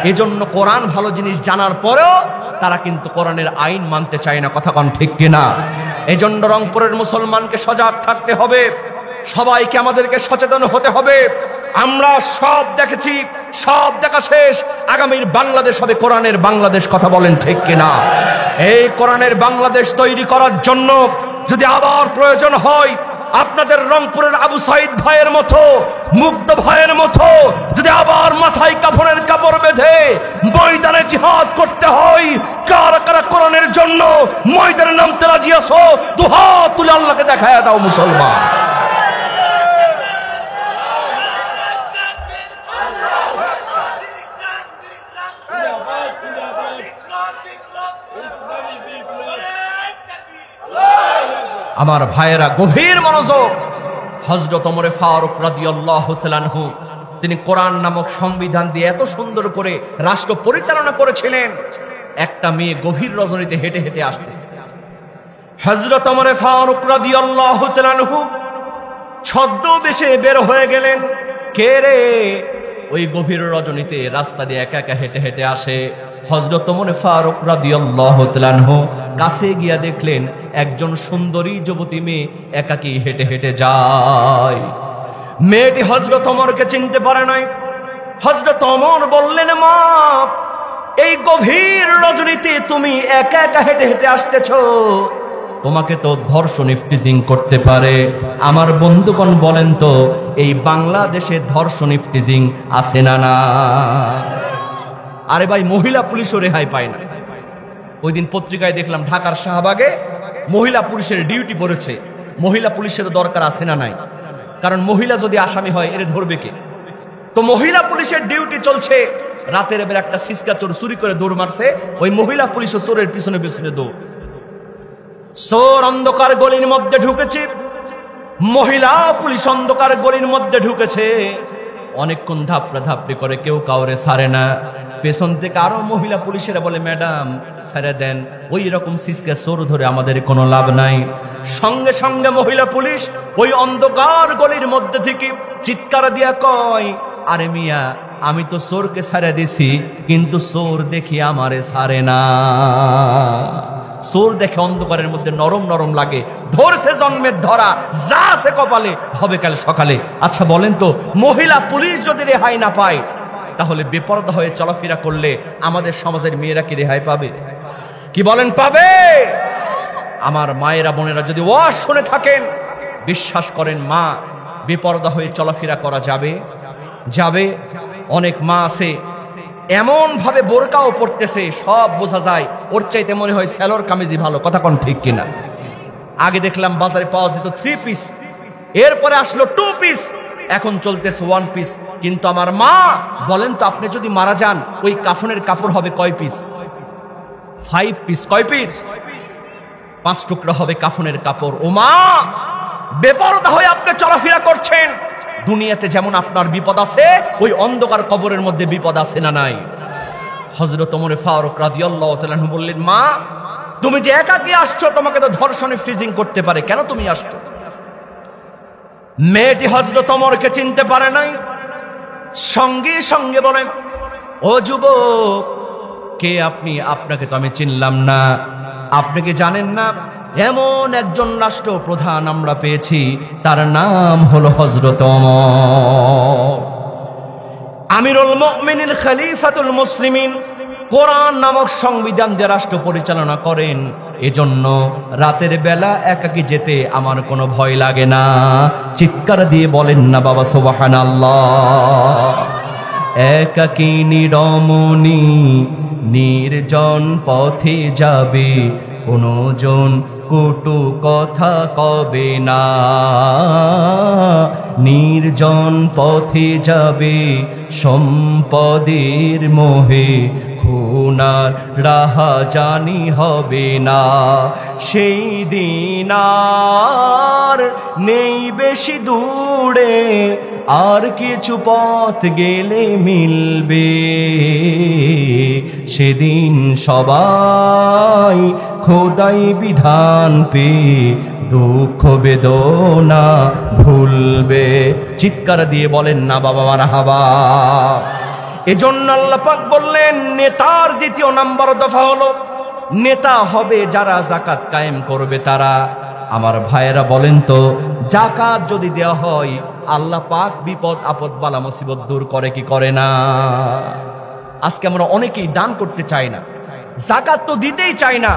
এজন্য কোরআন ভালো জিনিস জানার পরেও তারা কিন্তু কোরআনের আইন মানতে চায় না। কথা কোন ঠিক কিনা? এজন্য রংপুরের মুসলমানকে সজাগ থাকতে হবে, সবাইকে আমাদেরকে সচেতন হতে হবে। আমরা সব দেখেছি, সব দেখা শেষ, আগামীর বাংলাদেশ হবে কোরআনের বাংলাদেশ। কথা বলেন ঠিক কিনা? এই কোরআনের বাংলাদেশ তৈরি করার জন্য যদি আবার প্রয়োজন হয়, আপনাদের রংপুরের আবু সাইদ ভাইয়ের মতো, মুগ্ধ ভাইয়ের মতো যদি আবার মাথায় কাফনের কাপড় বেঁধে ময়দানে জিহাদ করতে হয়, কারা কারা কোরআনের জন্য ময়দানে নামতে রাজি আছো? দুহাত তুলে আল্লাহকে দেখায় দাও মুসলমান। আমার ভাইয়েরা গভীর মনোযোগ। হযরত ওমর ফারুক রাদিয়াল্লাহু তাআলা আনহু তিনি কোরআন নামক সংবিধান দিয়ে এত সুন্দর করে রাষ্ট্র পরিচালনা করেছিলেন। একটা মেয়ে গভীর রজনীতে হেঁটে হেঁটে আসতেছে, হযরত ওমর ফারুক রাদিয়াল্লাহু তাআলা আনহু ছদ্মবেশে বের হয়ে গেলেন। কে রে? ওই গভীর রজনীতে রাস্তা দিয়ে একা একা হেঁটে হেঁটে আসে। হযরত ওমর ফারুক রাদিয়াল্লাহু তাআলা আনহু কাছে গিয়া দেখলেন একজন সুন্দরী যুবতী মেয়ে একাকী হেঁটে হেঁটে যায়। মেয়েটি হযরত ওমরকে চিনতে পারে নাই। হযরত ওমর বললেন, মা, এই গভীর রজনীতে তুমি একা একা হেঁটে হেঁটে আসতেছো, তোমাকে তো ধর্ষণ ইফটিজিং করতে পারে। আমার বন্ধুগণ বলেন তো, এই বাংলাদেশে ধর্ষণ ইফটিজিং আছে না? না। আরে ভাই, মহিলা পুলিশও রেহাই পায় না। ওই দিন পত্রিকায় দেখলাম ঢাকার শাহবাগে মহিলা পুলিশের ডিউটি পড়েছে। মহিলা পুলিশের দরকার আছে না নাই? কারণ মহিলা যদি আসামি হয় এর ধরবে কে? তো মহিলা পুলিশের ডিউটি চলছে, রাতের বেলা একটা সিসকা চোর চুরি করে দৌড় মারছে, ওই মহিলা পুলিশও চোরের পিছনে পিছনে দৌড়। চোর অন্ধকার গলির মধ্যে ঢুকেছে, মহিলা পুলিশ অন্ধকার গলির মধ্যে ঢুকেছে, অনেকক্ষণ ধাপড়া ধাপড়ি করে, কেউ কাউরে ছাড়ে না। পেছন থেকে আরো মহিলা পুলিশেরা বলে, ম্যাডাম ছেড়ে দেন, ওই রকম সিসকে চোর ধরে আমাদের কোনো লাভ নাই। সঙ্গে সঙ্গে মহিলা পুলিশ ওই অন্ধকার গলির মধ্যে থেকে চিৎকার দিয়া কয়, আরে মিয়া, আমি তো চোরকে ছেড়ে দিছি, কিন্তু চোর দেখি আমারে ছাড়ে না। চোর দেখে অন্ধকারের মধ্যে নরম নরম লাগে, ধরছে জন্মের ধরা, যা সে কপালে হবে কাল সকালে। আচ্ছা বলেন তো, মহিলা পুলিশ যদি রেহাই না পায়, তাহলে বেপরদা হয়ে চলাফেরা করলে আমাদের সমাজের মেয়েরা কি রেহাই পাবে? কি বলেন, পাবে? আমার মায়েরা বোনেরা যদি ওয়াজ শুনে থাকেন, বিশ্বাস করেন, মা, বেপরদা হয়ে চলাফেরা করা যাবে? যাবে। অনেক মা আছে এমন ভাবে বোরকাও পড়তেছে, সব বোঝা যায়, ওর চাইতে মনে হয় সেলোর কামিজই ভালো। কথা কোন ঠিক কিনা? আগে দেখলাম বাজারে পাওয়া যেত 3 পিস, এরপরে আসলো 2 পিস, এখন চলতেছে 1 পিস। কিন্তু আমার মা বলেন তো, আপনি যদি মারা যান, ওই কাফনের কাপড় হবে কয় পিস? 5 পিস। কয় পিস? 5 টুকরা হবে কাফনের কাপড়। ও মা, বেপরদা হয়ে আপনি চলাফেরা করছেন, দুনিয়াতে যেমন আপনার বিপদ আছে, ওই অন্ধকার কবরের মধ্যে বিপদ আছে না নাই? হযরত ওমর ফারুক রাদিয়াল্লাহু তাআলা আনহু বললেন, মা, তুমি যে একাকী আসছো, তোমাকে তো ধর্ষণে ফ্রিজিং করতে পারে, কেন তুমি আসছো? মেয়েটি হযরত ওমরকে চিনতে পারে নাই, সঙ্গে সঙ্গে বলেন, ও যুবক, কে আপনি? আপনাকে তো আমি চিনলাম না। আপনি কি জানেন না, এমন একজন রাষ্ট্রপ্রধান আমরা পেয়েছি, তার নাম হলো হযরত ওমর। আমিরুল মুমিনিন খলিফাতুল মুসলিমিন কোরআন নামক সংবিধান দিয়ে রাষ্ট্র পরিচালনা করেন। এজন্য রাতের বেলা একাকী যেতে আমার কোনো ভয় লাগে না। চিৎকার দিয়ে বলেন না বাবা সুবহানাল্লাহ। একাকী নিরমণি নির্জন পথে যাবে, কোনো জন কটু কথা কবে না। নির্জন পথে যাবে সম্পদের মোহে, খুনার রাহা জানি হবে না। সেই দিন আর নেই বেশি দূরে, আর কিছু পথ গেলে মিলবে। সেদিন সবাই খোদাই বিধান পেয়ে দুঃখ বেদনা ভুলবে। চিৎকার দিয়ে বলেন না বাবা মারহাবা। এজন্য আল্লাহ পাক বললেন নেতার দ্বিতীয় নাম্বার দফা হলো নেতা হবে যারা যাকাত কায়েম করবে তারা। আমার ভাইয়েরা বলেন তো, যাকাত যদি দেওয়া হয় আল্লাহ পাক বিপদ আপদ বালা মুসিবত দূর করে কি করে না? আজকে আমরা অনেকেই দান করতে চাই না, যাকাত তো দিতেই চাই না,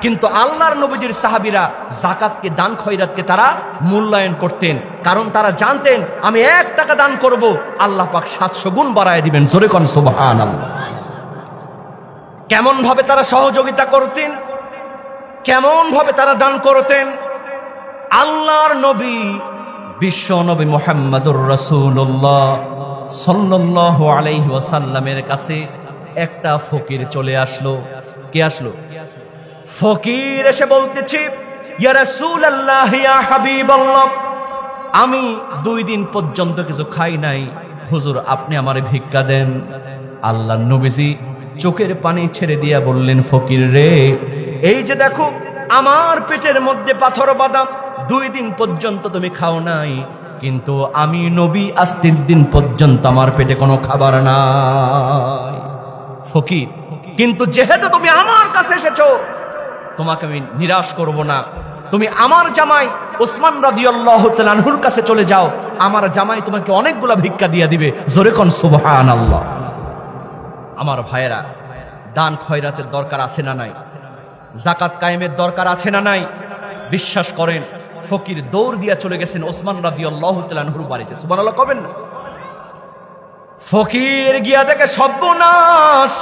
কিন্তু আল্লাহর নবীজির সাহাবীরা যাকাতকে, দান খয়রাতকে তারা মূল্যায়ন করতেন। কারণ তারা জানতেন আমি 1 টাকা দান করব, আল্লাহ পাক 700 গুণ বাড়ায় দিবেন। জোরে কোন সুবহানাল্লাহ। কেমন ভাবে তারা সহযোগিতা করতেন, কেমন ভাবে তারা দান করতেন? আল্লাহর নবী বিশ্ব নবী মুহাম্মদুর রাসূলুল্লাহ সাল্লাল্লাহু আলাইহি ওয়াসাল্লামের কাছে একটা ফকির চলে আসলো। কে আসলো? ফকির এসে বলতেছে, ইয়া রাসূলুল্লাহ, ইয়া হাবিবাল্লাহ, আমি 2 দিন পর্যন্ত কিছু খাই নাই, হুজুর আপনি আমারে ভিক্ষা দেন। আল্লাহর নবীজি চোখের পানি ছেড়ে দিয়া বললেন, ফকির রে, এই যে দেখো আমার পেটের মধ্যে পাথর বাদাম, 2 দিন পর্যন্ত তুমি খাও নাই, কিন্তু আমি নবী আজ 3 দিন পর্যন্ত আমার পেটে কোনো খাবার নাই। ফকির, কিন্তু যেহেতু তুমি আমার কাছে এসেছো, তোমাকে আমি নিরাশ করব না। তুমি আমার জামাই ওসমান রাদিয়াল্লাহু তাআলা আনহুর কাছে চলে যাও, আমার জামাই তোমাকে অনেকগুলা ভিক্ষা দিয়ে দিবে। জোরে কোন সুবহানাল্লাহ। আমার ভাইয়েরা, দান খয়রাতের দরকার আছে না নাই? যাকাত কায়েমের দরকার আছে না নাই? বিশ্বাস করেন, ফকির দৌড় দিয়া চলে গেছেন ওসমান রাদিয়াল্লাহু তাআলা আনহুর বাড়িতে। সুবহানাল্লাহ কবেন না? ফকির গিয়া দেখে সর্বনাশ।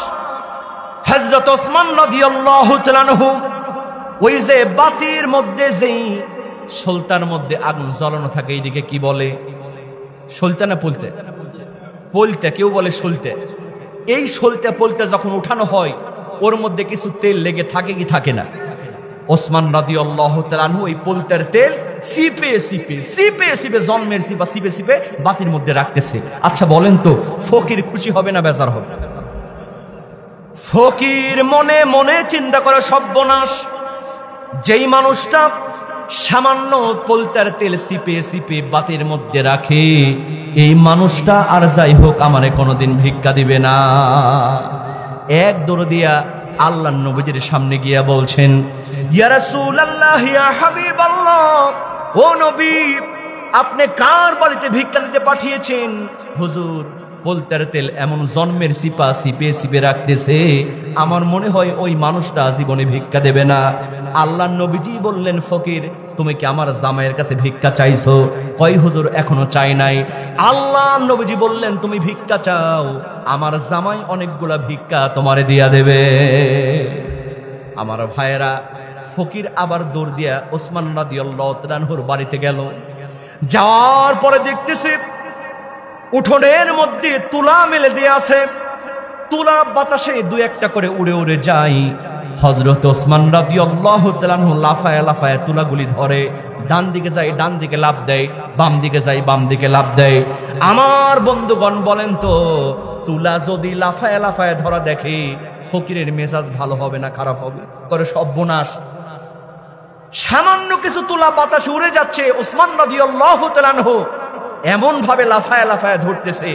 হযরত ওসমান রাদিয়াল্লাহু তাআলা আনহু ওই যে বাতির মধ্যে যেই সুলতান মধ্যে আগুন জ্বলানো থাকে, এইদিকে কি বলে? সলতে না পলতে? পলতে, কেউ বলে সলতে। এই সলতে পলতে যখন উঠানো হয়, ওর মধ্যে কিছু তেল লেগে থাকে কি থাকে না? ওসমান রাদিয়াল্লাহু তাআলা আনহু এই পলতের তেল সিপে সিপে সিপে সিপে, জন্মের সিপা সিপে সিপে বাতির মধ্যে রাখতেছে। আচ্ছা বলেন তো, ফকির খুশি হবে না বেজার হবে? ফকির মনে মনে চিন্তা করে, সর্বনাশ, যেই মানুষটা সামান্য পলতার তেল সিপে সিপে বাতির মধ্যে রাখে, এই মানুষটা আর যাই হোক আমারে কোনোদিন ভিক্ষা দিবে না। এক দৌড় দিয়া আল্লাহর নবীজির সামনে গিয়া বলছেন, ইয়া রাসূলুল্লাহ, ইয়া হাবিবাল্লাহ, ও নবী, আপনি কার বাড়িতে ভিক্ষা নিতে পাঠিয়েছেন? হুজুর, পলতার তেল এমন জন্মের সিপা সিপে সিপে রাখতেছে, আমার মনে হয় ওই মানুষটা জীবনে ভিক্ষা দেবে না। আল্লাহর নবীজি বললেন, ফকির, তুমি কি আমার জামাইয়ের কাছে ভিক্ষা চাইছো? কই হুজুর, এখনো চাই নাই। আল্লাহর নবীজি বললেন, তুমি ভিক্ষা চাও, আমার জামাই অনেকগুলা ভিক্ষা তোমারে দিয়া দেবে। আমার ভাইয়েরা, ফকির আবার দৌড় দিয়া ওসমান রাদিয়াল্লাহু তাআলা আনহুর বাড়িতে গেল। যাওয়ার পরে দেখতেছে উঠোনের মধ্যে তুলা মেলে দিয়ে আছে, তুলা বাতাসে 2-1টা করে উড়ে উড়ে যায়। হযরত ওসমান রাদিয়াল্লাহু তাআলা আনহু লাফায় লাফায় তুলাগুলি ধরে, ডান দিকে যায় ডান দিকে লাফ দেয়, বাম দিকে যায় বাম দিকে লাফ দেয়। আমার বন্ধুগণ বলেন তো, তুলা যদি লাফায় লাফায় ধরা দেখে, ফকিরের মেজাজ ভালো হবে না খারাপ হবে? করে সর্বনাশ। সামান্য কিছু তুলা বাতাসে উড়ে যাচ্ছে, ওসমান রাদিয়াল্লাহু তাআলা আনহু এমন ভাবে লাফায় লাফায় ধরতেছে,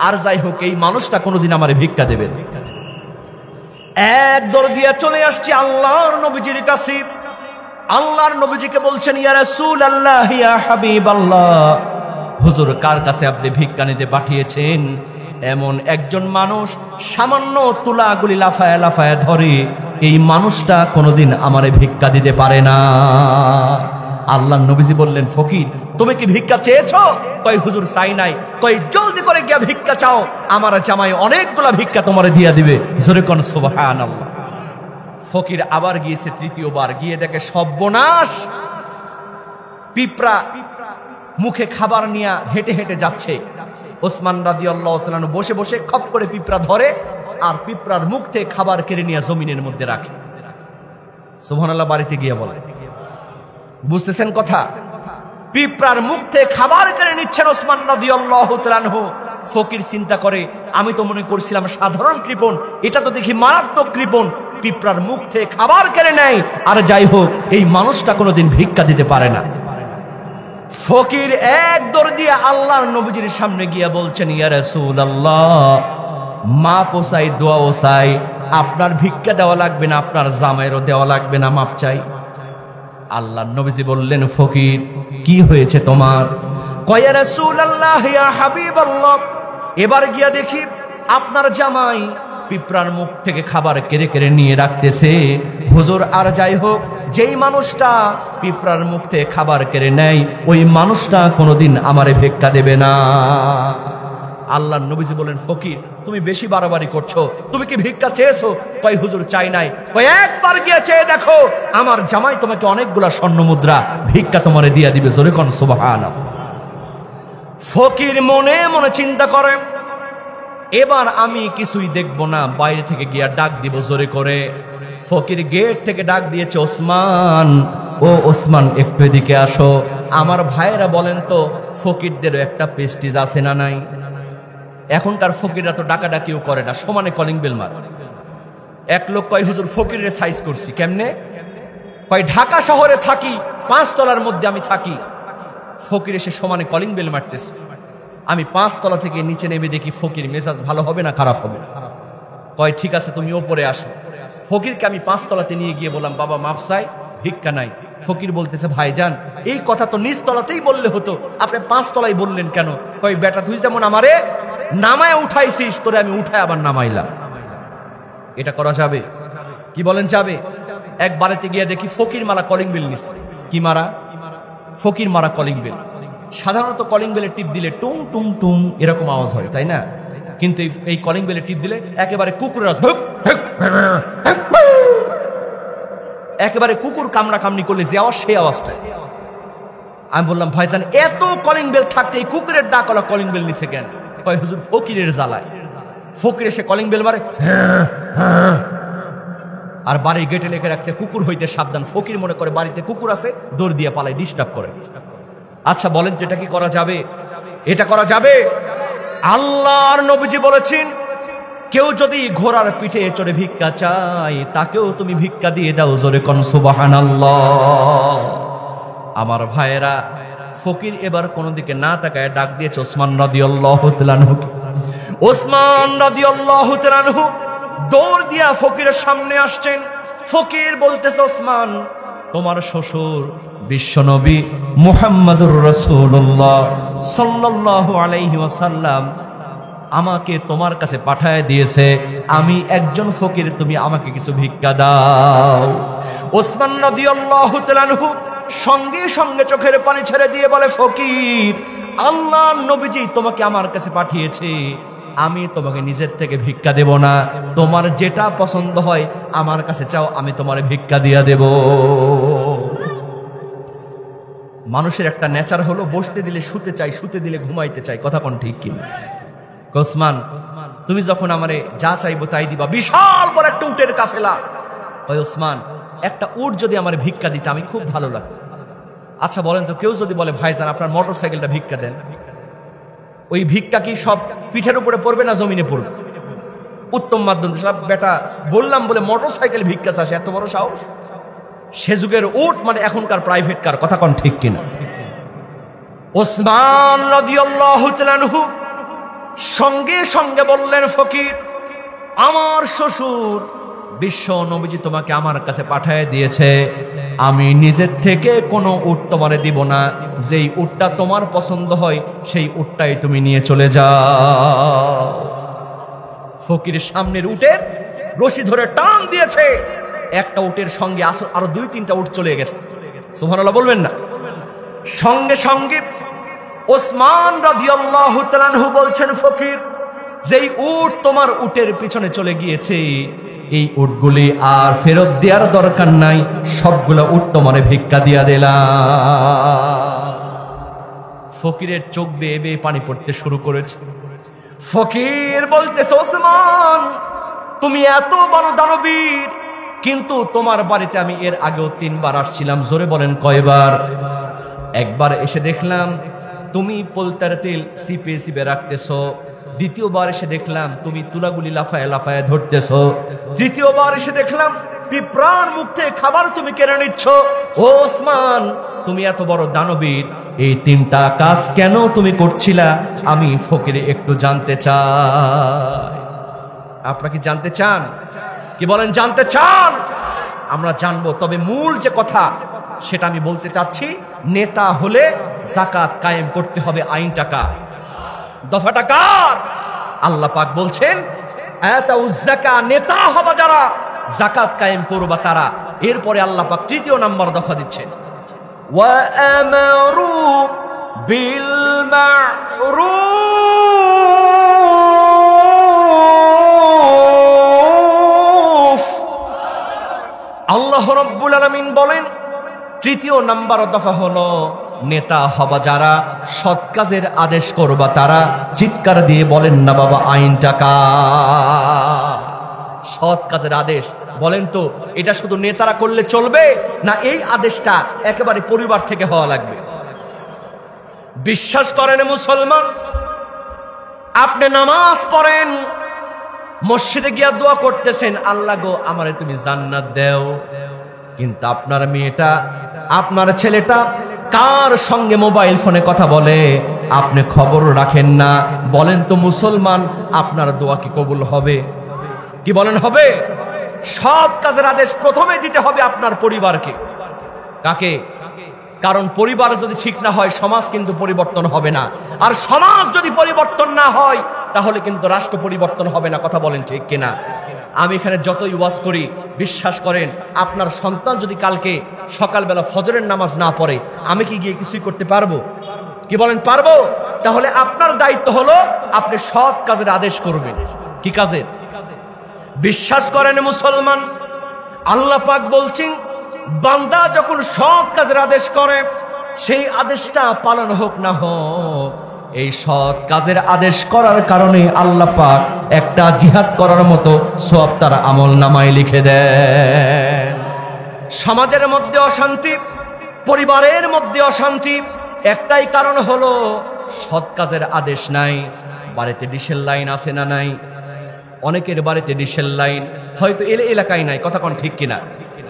আর যাই হোক এই মানুষটা কোনোদিন আমারে ভিক্ষা দেবে। এক দৌড় দিয়া চলে আসছে আল্লাহর নবীজির কাছে। আল্লাহর নবীজিকে বলছেন, ইয়া রাসূলুল্লাহ, ইয়া হাবিবাল্লাহ, হুজুর কার কাছে আপনি ভিক্ষা নিতে পাঠিয়েছেন? এমন একজন মানুষ সামান্য তুলাগুলি লাফায় লাফায় ধরে, এই মানুষটা কোনোদিন আমারে ভিক্ষা দিতে পারে না। আল্লাহ নবীজি বললেন, ফকির তুমি কি ভিক্ষা চেয়েছো? কই হুজুর চাই নাই। কই জলদি করে গিয়া ভিক্ষা চাও, আমার জামাই অনেকগুলা ভিক্ষা তোমারে দিয়া দিবে। জোরে কোন সুবহানাল্লাহ। ফকির আবার গিয়েছে, তৃতীয়বার গিয়ে দেখে সর্বনাশ, পিঁপড়া মুখে খাবার নিয়ে হেঁটে হেঁটে যাচ্ছে। ওসমান রাদিয়াল্লাহু তাআলা আনহু বসে বসে খপ করে পিঁপড়া ধরে আর পিঁপড়ার মুখ থেকে খাবার কেড়ে নিয়ে জমিনের মধ্যে রাখে। সুবহানাল্লাহ। বাড়িতে গিয়ে বলে, বুঝতেছেন কথা? পিঁপড়ার মুখ থেকে খাবার কেড়ে নিচ্ছেন ওসমান রাদিয়াল্লাহু তাআলা আনহু। ফকির চিন্তা করে, আমি তো মনে করছিলাম সাধারণ কৃপণ, এটা তো দেখি মারাত্মক কৃপণ। পিঁপড়ার মুখ থেকে খাবার কেড়ে নেয়, আর যাই হোক এই মানুষটা কোনোদিন ভিক্ষা দিতে পারে না। ফকির এক দৌড় দিয়ে আল্লাহর নবীজির সামনে গিয়া বলছেন, ইয়া রাসূলুল্লাহ, মা পোসাই দোয়া ওসাই, আপনার ভিক্ষা দেওয়া লাগবে না, আপনার জামাইরও দেওয়া লাগবে না, মাপ চাই। আল্লাহর নবীজি বললেন, ফকির কি হয়েছে তোমার? কয়, ইয়া রাসূলুল্লাহ, ইয়া হাবিবাল্লাহ, এবার গিয়া দেখি আপনার জামাই পিঁপড়ার মুখ থেকে খাবার কেড়ে কেড়ে নিয়ে রাখতেছে। হুজুর, আর যাই হোক, যেই মানুষটা পিঁপড়ার মুখ থেকে খাবার কেড়ে নেয়, ওই মানুষটা কোনোদিন আমারে ভিক্ষা দেবে না। আল্লাহর নবীজি বলেন, ফকির তুমি বেশি বাড়াবাড়ি করছো, তুমি কি ভিক্ষা চেয়েছো? কয়, হুজুর চাই নাই। কয়, একবার গিয়ে চেয়ে দেখো, আমার জামাই তোমাকে অনেকগুলা স্বর্ণ মুদ্রা ভিক্ষা তোমারে দিয়া দিবে। জোরে কোন সুবহানাল্লাহ। ফকির মনে মনে চিন্তা করে, এবার আমি কিছুই দেখব না, বাইরে থেকে গিয়া ডাক দিব জোরে করে। ফকির গেট থেকে ডাক দিয়েছে, ওসমান, ও ওসমান একটু এদিকে আসো। আমার ভাইয়েরা বলেন তো, ফকিরদেরও একটা প্রেস্টিজ আছে না নাই? এখনকার ফকিররা তো ডাকাডাকিও করে না, সমানে কলিং বেল মার। এক লোক কয়, হুজুর ফকিরের সাইজ করছি। কেমনে? কয়, ঢাকা শহরে থাকি, 5 তলার মধ্যে আমি থাকি। ফকির এসে সমানে কলিং বেল মারতেছে। আমি 5 তলা থেকে নিচে নেমে দেখি ফকির মেজাজ ভালো হবে না খারাপ হবে? কয়, ঠিক আছে তুমি ওপরে আসো। ফকিরকে আমি 5 তলাতে নিয়ে গিয়ে বললাম, বাবা মাপ চাই, ভিক্ষা নাই। ফকির বলতেছে, ভাইজান এই কথা তো নিচ তলাতেই বললে হতো, আপনি 5 তলায় বললেন কেন? কয়, বেটা তুই যেমন আমারে নামায় উঠাইছিস, তোরে আমি উঠায় আবার নামাইলাম। এটা করা যাবে? কি বলেন যাবে? এক বাড়িতে গিয়ে দেখি ফকির মারা কলিং বেল নিচ্ছে। কি মারা? ফকির মারা কলিং বেল। সাধারণত কলিং বেলের টিপ দিলে টুং টুং টুং এরকম আওয়াজ হয়, তাই না? কিন্তু এই কলিং বেলের টিপ দিলে একেবারে কুকুরের আওয়াজ, একেবারে কুকুর কামড়া কামড়ি করলে যে আওয়াজ, সেই আওয়াজটা। আমি বললাম, ভাইজান এত কলিং বেল থাকতে এই কুকুরের ডাকলা কলিং বেল নিছে কেন? কয়, হুজুর ফকিরের জ্বালায়। ফকির এসে কলিং বেল মারে, আর বাড়ির গেটে লেখে রাখছে, কুকুর হইতে সাবধান। ফকির মনে করে বাড়িতে কুকুর আছে, দৌড় দিয়ে পালায়, ডিস্টার্ব করে। আচ্ছা বলেন, যেটা কি করা যাবে? এটা করা যাবে? আল্লাহর নবীজি বলেছেন, কেউ যদি ঘোড়ার পিঠে চড়ে ভিক্ষা চায়, তাকেও তুমি ভিক্ষা দিয়ে দাও। জোরে কোন সুবহানাল্লাহ। আমার ভাইয়েরা, ফকির এবার কোন দিকে না তাকায় ডাক দিয়েছে ওসমান রাদিয়াল্লাহু তাআলা আনহু। ওসমান রাদিয়াল্লাহু তাআলা আনহু দৌড় দিয়া ফকিরের সামনে আসছেন। ফকির বলতেছে, ওসমান তোমার শ্বশুর বিশ্বনবী মুহাম্মদুর রাসূলুল্লাহ সাল্লাল্লাহু আলাইহি ওয়াসাল্লাম আমাকে তোমার কাছে পাঠায় দিয়েছে, আমি একজন ফকির, তুমি আমাকে কিছু ভিক্ষা দাও। ওসমান রাদিয়াল্লাহু তাআলা আনহু সঙ্গে সঙ্গে চোখের পানি ছেড়ে দিয়ে বলে, ফকির আল্লাহর নবীজি তোমাকে আমার কাছে পাঠিয়েছে, আমি তোমাকে নিজের থেকে ভিক্ষা দেব না, তোমার যেটা পছন্দ হয় আমার কাছে চাও, আমি তোমার ভিক্ষা দিয়া দেব। মানুষের একটা নেচার হলো, বসতে দিলে শুতে চাই, শুতে দিলে ঘুমাইতে চাই। কথা কোন ঠিক কিনা? ওসমান তুমি যখন আমারে যা চাইবো তাই দিবা। বিশাল বড় একটা উটের কাফেলা। ওই ওসমান, একটা উট যদি আমার ভিক্ষা দিতে আমি খুব ভালো লাগতো। আচ্ছা বলেন তো, কেউ যদি বলে, ভাইজান আপনার মোটর সাইকেলটা ভিক্ষা দেন, ওই ভিক্ষা কি সব পিঠের উপরে পড়বে না জমিনে পড়বে? উত্তম মাধ্যম সব বেটা বললাম বলে মোটর সাইকেল ভিক্ষা চাষে এত বড় সাহস। সে যুগের উট মানে এখনকার প্রাইভেট কার। কথা কোন ঠিক কিনা? ওসমান রাদিয়াল্লাহু তাআলা আনহু সঙ্গে সঙ্গে বললেন, ফকির আমার শ্বশুর বিশ্ব নবীজি তোমাকে আমার কাছে পাঠিয়ে দিয়েছে, আমি নিজের থেকে কোনো উট তোমারে দিব না, যেই উটটা তোমার পছন্দ হয় সেই উটটাই তুমি নিয়ে চলে যাও। ফকির সামনের উটের রশি ধরে টান দিয়েছে, একটা উটের সঙ্গে আরো 2-3টা উট চলে গেছে। সুবহানাল্লাহ বলবেন না? সঙ্গে সঙ্গে ওসমান রাদিয়াল্লাহু তাআলা আনহু বলছেন, ফকির, যেই উট তোমার উটের পিছনে চলে গিয়েছে, এই উটগুলি আর ফেরত দেওয়ার দরকার নাই, সবগুলা উট তোমারে ভিক্ষা দিয়া দিলাম। ফকিরের চোখ বেয়ে বেয়ে পানি পড়তে শুরু করেছে। ফকির বলতেছে, ওসমান, তুমি এত বড় দানবীর, কিন্তু তোমার বাড়িতে আমি এর আগেও 3 বার আসছিলাম। জোরে বলেন কয়বার? একবার এসে দেখলাম তুমি পোলতার তেল সিপে সিপে রাখতেছো, দ্বিতীয়বার এসে দেখলাম তুমি তুলাগুলি লাফায় লাফায় ধরতেছো, তৃতীয়বার এসে দেখলাম পিঁপড়ার মুখ থেকে খাবার তুমি কেড়ে নিচ্ছ। ও ওসমান, তুমি এত বড় দানবীর, এই 3টা কাজ কেন তুমি করছিলা? আমি ফকির একটু জানতে চাই। আপনারা কি জানতে চান? কি বলেন, জানতে চান? আমরা জানবো, তবে মূল যে কথা সেটা আমি বলতে চাচ্ছি, নেতা হলে যাকাত কায়েম করতে হবে। আইনটা কার? দফাটা কার? আল্লাহ পাক বলছেন, আতাউজ যাকা, নেতা হবা যারা, যাকাত কায়েম করবা তারা। এরপরে আল্লাহ পাক 3য় নাম্বার দফা দিচ্ছেন, ওয়া আমারু বিল মা'রুফ। আল্লাহ রাব্বুল আলামিন বলেন 3য় নাম্বার দফা হলো, নেতা হবা যারা, সৎ কাজের আদেশ করবা তারা। চিৎকার দিয়ে বলেন না বাবা, আইনটা কার? সৎ কাজের আদেশ। বলেন তো, এটা শুধু নেতারা করলে চলবে, না এই আদেশটা একেবারে পরিবার থেকে হওয়া লাগবে? বিশ্বাস করেন মুসলমান, আপনি নামাজ পড়েন, মসজিদে গিয়া দোয়া করতেছেন, আল্লাহ গো আমারে তুমি জান্নাত দাও, কিন্তু আপনার মেয়েটা, আপনার ছেলেটা কার সঙ্গে মোবাইল ফোনে কথা বলে আপনি খবর রাখেন না। বলেন তো মুসলমান, আপনার দোয়া কি কবুল হবে? কি বলেন, হবে? সৎ কাজের আদেশ প্রথমে দিতে হবে আপনার পরিবারকে। কাকে? কারণ পরিবার যদি ঠিক না হয়, সমাজ কিন্তু পরিবর্তন হবে না। আর সমাজ যদি পরিবর্তন না হয়, তাহলে কিন্তু রাষ্ট্র পরিবর্তন হবে না। কথা বলেন ঠিক কিনা? আমি এখানে যতই ওয়াজ করি, বিশ্বাস করেন, আপনার সন্তান যদি কালকে সকালবেলা ফজরের নামাজ না পড়ে, আমি কি গিয়ে কিছুই করতে পারবো? কি বলেন, পারবো? তাহলে আপনার দায়িত্ব হলো আপনি সৎ কাজের আদেশ করবেন। কি কাজের? বিশ্বাস করেন মুসলমান, আল্লাহ পাক বলছেন, বান্দা যখন সৎ কাজের আদেশ করে, সেই আদেশটা পালন হোক না হোক, এই সৎ কাজের আদেশ করার কারণে আল্লাহ পাক একটা জিহাদ করার মতো সওয়াব তার আমলনামায় লিখে দেন। সমাজের মধ্যে অশান্তি, পরিবারের মধ্যে অশান্তি, একটাই কারণ হলো সৎ কাজের আদেশ নাই। বাড়িতে ডিশেল লাইন আছে না নাই? অনেকের বাড়িতে ডিশেল লাইন হয়তো এলাকায় নাই। কথা কোন ঠিক কিনা?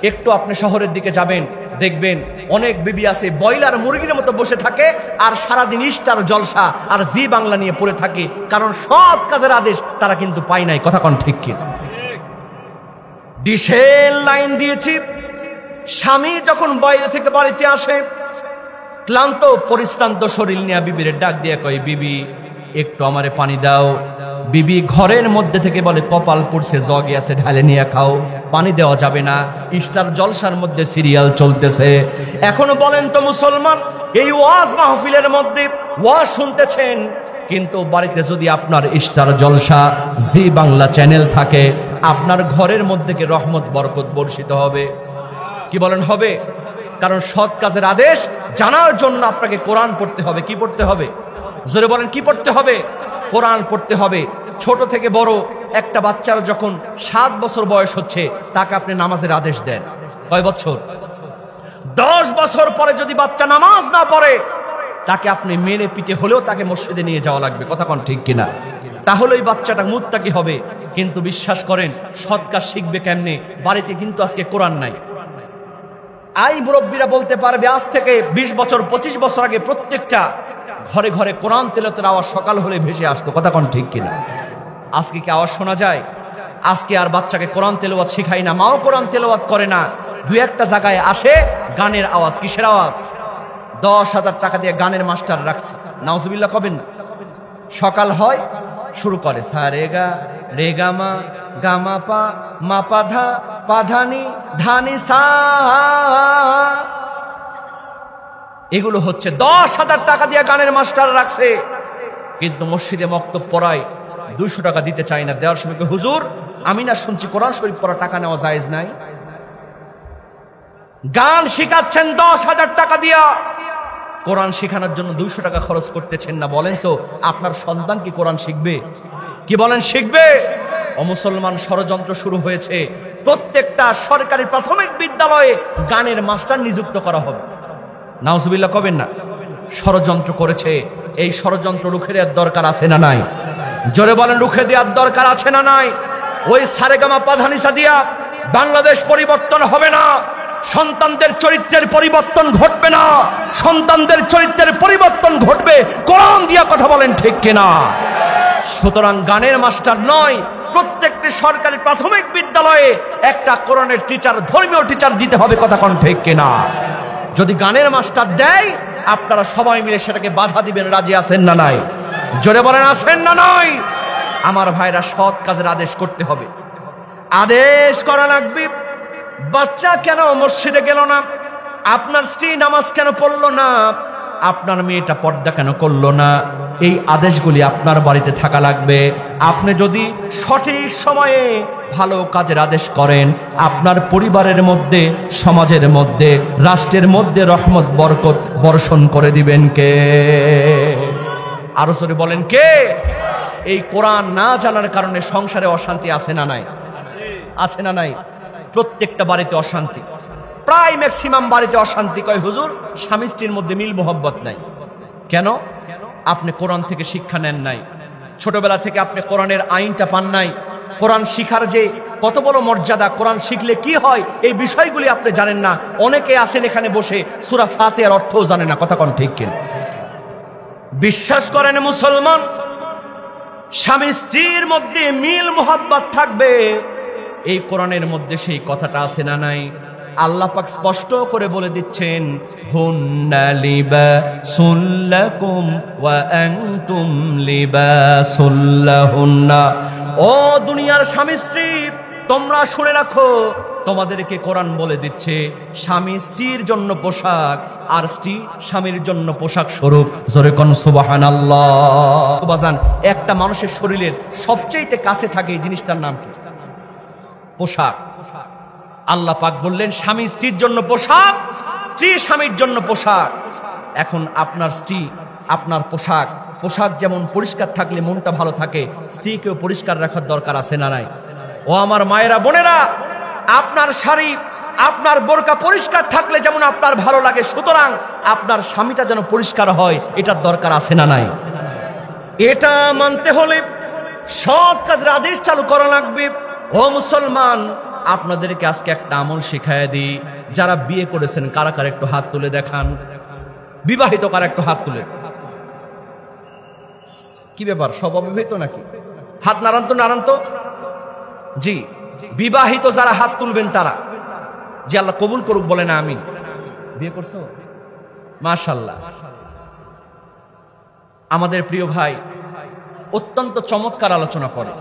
একটু আপনি শহরের দিকে যাবেন, দেখবেন অনেক বিবি আছে বয়লার মুরগির মতো বসে থাকে, আর সারাদিন ইস্টার জলসা আর জি বাংলা নিয়ে পড়ে থাকে, কারণ সৎ কাজের আদেশ তারা কিন্তু পায় নাই। কথা কোন ঠিক কিনা? ডিশেল লাইন দিয়েছি, স্বামী যখন বাইরে থেকে বাড়িতে আসে, ক্লান্ত পরিশ্রান্ত শরীর নিয়ে বিবির ডাক দিয়ে কয়, বিবি একটু আমারে পানি দাও। বিবি ঘরের মধ্যে থেকে বলে, কপাল পড়ছে, জগে আছে, ঢালে নিয়ে খাও, পানি দেওয়া যাবে না, ইস্টার জলসার মধ্যে সিরিয়াল চলতেছে। এখনো বলেন তো মুসলমান, এই ওয়াজ মাহফিলের মধ্যে ওয়াজ শুনতেছেন, কিন্তু বাড়িতে যদি আপনার ইস্টার জলসা জি বাংলা চ্যানেল থাকে, আপনার ঘরের মধ্যে কি রহমত বরকত বর্ষিত হবে? কি বলেন, হবে? কারণ সৎ কাজের আদেশ জানার জন্য আপনাকে কোরআন পড়তে হবে। কি পড়তে হবে? জোরে বলেন, কি পড়তে হবে? কোরআন পড়তে হবে। ছোট থেকে বড় একটা বাচ্চার যখন 7 বছর বয়স হচ্ছে, তাকে আপনি নামাজের আদেশ দেন। কয় বছর? 10 বছর পরে যদি বাচ্চা নামাজ না পড়ে, তাকে আপনি মেরে পিটে হলেও তাকে মসজিদে নিয়ে যাওয়া লাগবে। কথা কোন ঠিক কিনা? তাহলে ওই বাচ্চাটা মুত্তাকি হবে। কিন্তু বিশ্বাস করেন, সৎ কাজ শিখবে কেমনে? বাড়িতে কিন্তু আজকে কোরআন নাই। আই মুরব্বীরা বলতে পারবে, আজ থেকে 20 বছর 25 বছর আগে প্রত্যেকটা ঘরে ঘরে কোরআন তেলাওয়াতের আওয়াজ সকাল হলে ভেসে আসতো। কথা কোন ঠিক কিনা? আজকে কি আওয়াজ শোনা যায়? আজকে আর বাচ্চাকে কোরআন তেলাওয়াত শেখাই না, মাও কোরআন তেলাওয়াত করে না। 2-1টা জায়গায় আসে গানের আওয়াজ। কিসের আওয়াজ? 10,000 টাকা দিয়ে গানের মাস্টার রাখছে। নাউজুবিল্লাহ কবেন না? সকাল হয়, শুরু করে সারেগা রে গামা গামা পা মা পাধা পাধানি ধানি সা। এগুলো হচ্ছে 10,000 টাকা দিয়ে গানের মাস্টার রাখছে, কিন্তু মসজিদে মক্তব পড়ায় 200 টাকা দিতে চাই না। দেওয়ার সময় হুজুর আমি না শুনছি কোরআন শরীফ পড়া টাকা নেওয়া জায়েজ নাই। গান শিখাচ্ছেন 10,000 টাকা দিয়া, কোরআন শেখানোর জন্য 200 টাকা খরচ করতেছেন না। বলেন তো আপনার সন্তান কি কোরআন শিখবে? কি বলেন শিখবে? অমুসলমান ষড়যন্ত্র শুরু হয়েছে, প্রত্যেকটা সরকারি প্রাথমিক বিদ্যালয়ে গানের মাস্টার নিযুক্ত করা হবে। নাউজুবিল্লাহ কবেন না? ষড়যন্ত্র করেছে। এই ষড়যন্ত্র রুখে দেওয়ার দরকার আছে না নাই? জোরে বলেন রুখে দেওয়ার দরকার আছে না নাই? ওই সারেগামা পাধানিসা দিয়া বাংলাদেশ পরিবর্তন হবে না, সন্তানদের চরিত্রের পরিবর্তন ঘটবে না। সন্তানদের চরিত্রের পরিবর্তন ঘটবে কোরআন দিয়া, কথা বলেন ঠিক কিনা? সুতরাং গানের মাস্টার নয়, প্রত্যেকটি সরকারি প্রাথমিক বিদ্যালয়ে একটা কোরআনের টিচার, ধর্মীয় টিচার দিতে হবে, কথা কোন ঠিক কিনা? যদি গানের মাস্টার দেয় আপনারা সবাই মিলে সেটাকে বাধা দিবেন, রাজি আছেন না নাই? জোরে বলেন আছেন না নাই? আমার ভাইরা সৎ কাজের আদেশ করতে হবে, আদেশ করা লাগবে। বাচ্চা কেন মসজিদে গেল না? আপনার স্ত্রী নামাজ কেন পড়লো না? আপনার মেয়েটা পর্দা কেন করলো না? এই আদেশগুলি আপনার বাড়িতে থাকা লাগবে। আপনি যদি সঠিক সময়ে ভালো কাজের আদেশ করেন, আপনার পরিবারের মধ্যে, সমাজের মধ্যে, রাষ্ট্রের মধ্যে রহমত বরকত বর্ষণ করে দিবেন কে? আরো জোরে বলেন কে? এই কোরআন না জানার কারণে সংসারে অশান্তি আছে না নাই? আছে না নাই? প্রত্যেকটা বাড়িতে অশান্তি, প্রায় ম্যাক্সিমাম বাড়িতে অশান্তি। কয় হুজুর স্বামী স্ত্রীর মধ্যে মিল মোহব্বত নাই। কেন? আপনি কোরআন থেকে শিক্ষা নেন নাই, ছোটবেলা থেকে আপনি কোরআনের আইনটা পান নাই। কোরআন শিখার যে কত বড় মর্যাদা, কোরআন শিখলে কি হয়, এই বিষয়গুলি আপনি জানেন না। অনেকে আছেন এখানে বসে সূরা ফাতিহার অর্থও জানে না, কথা কোন ঠিক কিনা? বিশ্বাস করেন মুসলমান, স্বামী স্ত্রীর মধ্যে মিল মোহাব্বত থাকবে, এই কোরআনের মধ্যে সেই কথাটা আছে না নাই? আল্লাহ পাক স্পষ্ট করে বলে দিচ্ছেন, হুন্না লিবাসুল লাকুম ওয়া আনতুম লিবাসুল লাহুন্না। ও দুনিয়ার স্বামী স্ত্রী, তোমরা শুনে রাখো, তোমাদেরকে কোরআন বলে দিচ্ছে স্বামী স্ত্রীর জন্য পোশাক, আর স্ত্রী স্বামীর জন্য পোশাক স্বরূপ। জোরে কোন সুবহানাল্লাহ। বাজান, একটা মানুষের শরীরের সবচেয়ে কাছে থাকে এই জিনিসটার নাম কি? পোশাক। আল্লাহ পাক বললেন স্বামী স্ত্রীর জন্য পোশাক, স্ত্রী স্বামীর জন্য পোশাক। এখন আপনার স্ত্রী আপনার পোশাক, পোশাক যেমন পরিষ্কার থাকলে মনটা ভালো থাকে, স্ত্রীকেও পরিষ্কার রাখার দরকার আছে না নাই? ও আমার মায়েরা বোনেরা, আপনার শাড়ি, আপনার বোরকা পরিষ্কার থাকলে যেমন আপনার ভালো লাগে, সুতরাং আপনার স্বামীটা যেন পরিষ্কার হয়, এটার দরকার আছে না নাই? এটা মানতে হলে সৎ কাজের আদেশ চালু করা লাগবে। ও মুসলমান, আপনাদেরকে আজকে একটা আমল শিখাইয়া দিই। যারা বিয়ে করেছেন কারা কারা একটু হাত তুলে দেখান। বিবাহিত কারা একটু হাত তুলে। কি ব্যাপার, সব অবিবাহিত নাকি? হাত নাড়ান তো, নাড়ান তো। জি, বিবাহিত যারা হাত তুলবেন তারা, যে আল্লাহ কবুল করুক, বলে না আমিন। বিয়ে করছো? মাশাআল্লাহ। আমাদের প্রিয় ভাই অত্যন্ত চমৎকার আলোচনা করে,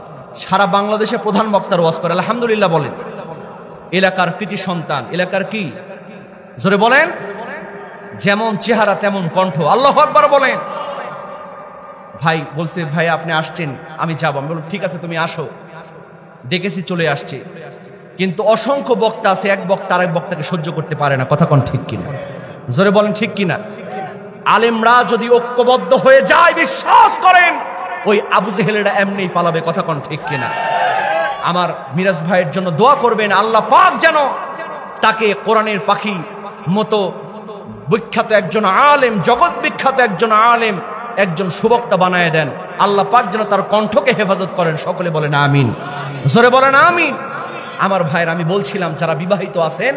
সারা বাংলাদেশে প্রধান বক্তার ওয়াজ করে, আলহামদুলিল্লাহ বলেন। এলাকার কৃতি সন্তান, এলাকার কি? জোরে বলেন। যেমন চেহারা তেমন কণ্ঠ, আল্লাহু আকবার বলেন। ভাই বলছে, ভাই আপনি আসছেন, আমি যাবো। আমি বললাম ঠিক আছে তুমি আসো, ডেকেছি চলে আসছে। কিন্তু অসংখ্য বক্তা আছে, এক বক্তা আরেক বক্তাকে সহ্য করতে পারে না, কথা কোন ঠিক কিনা? জোরে বলেন ঠিক কিনা? আলেমরা যদি ঐক্যবদ্ধ হয়ে যায়, বিশ্বাস করেন ওই আবু জেহেলেরা এমনি পালাবে, কথা কোন ঠিক কিনা? আমার মিরাজ ভাইয়ের জন্য দোয়া করবেন, আল্লাহ পাক যেন তাকে কোরআনের পাখি মতো বিখ্যাত একজন আলেম, জগৎ বিখ্যাত একজন আলেম, একজন সুবক্তা বানায় দেন। আল্লাহ পাক যেন তার কণ্ঠকে হেফাজত করেন। সকলে বলেন আমিন, জোরে বলেন আমিন। আমার ভাইয়ের, আমি বলছিলাম যারা বিবাহিত আছেন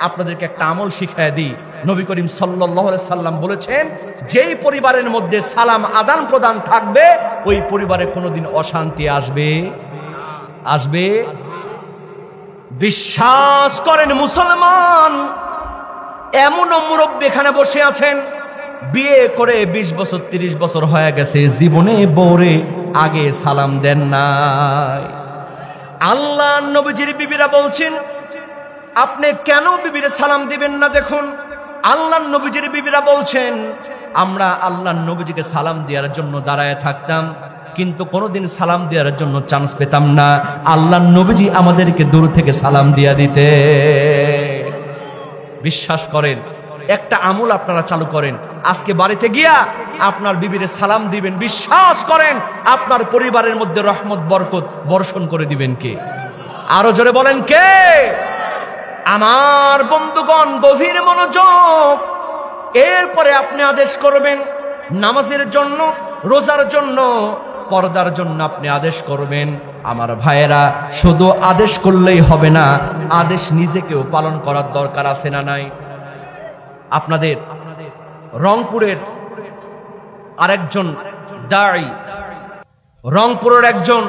আপনাদেরকে একটা আমল শিখায় দিই। নবী করিম সাল্লাল্লাহু আলাইহি সাল্লাম বলেছেন, যেই পরিবারের মধ্যে সালাম আদান প্রদান থাকবে ওই পরিবারে কোনোদিন অশান্তি আসবে আসবে বিশ্বাস করেন মুসলমান, এমনও মুরব্বী এখানে বসে আছেন, বিয়ে করে 20 বছর 30 বছর হয়ে গেছে, জীবনে বউরে আগে সালাম দেন নাই। আল্লাহ নবীজির বিবিরা বলছেন আপনি কেন বিবিরে সালাম দিবেন না? দেখুন আল্লাহ নবীজির বিবিরা বলছেন আমরা আল্লাহ নবীজিকে সালাম দেওয়ার জন্য দাঁড়ায় থাকতাম, কিন্তু কোনোদিন সালাম দেওয়ার জন্য চান্স পেতাম না। আল্লাহ নবীজি আমাদেরকে দূর থেকে সালাম দিয়া দিতে। বিশ্বাস করেন, একটা আমল আপনারা চালু করেন, আজকে বাড়িতে গিয়া আপনার বিবিরে সালাম দিবেন, বিশ্বাস করেন আপনার পরিবারের মধ্যে রহমত বরকত বর্ষণ করে দিবেন কে? আরো জোরে বলেন কে? আমার বন্ধুগণ গভীর মনোযোগ। এরপরে আপনি আদেশ করবেন নামাজের জন্য, রোজার জন্য, পর্দার জন্য আপনি আদেশ করবেন। আমার ভাইয়েরা, শুধু আদেশ করলেই হবে না, আদেশ নিজেকেও পালন করার দরকার আছে না নাই? আপনাদের রংপুরের আরেকজন দাঈ, রংপুরের একজন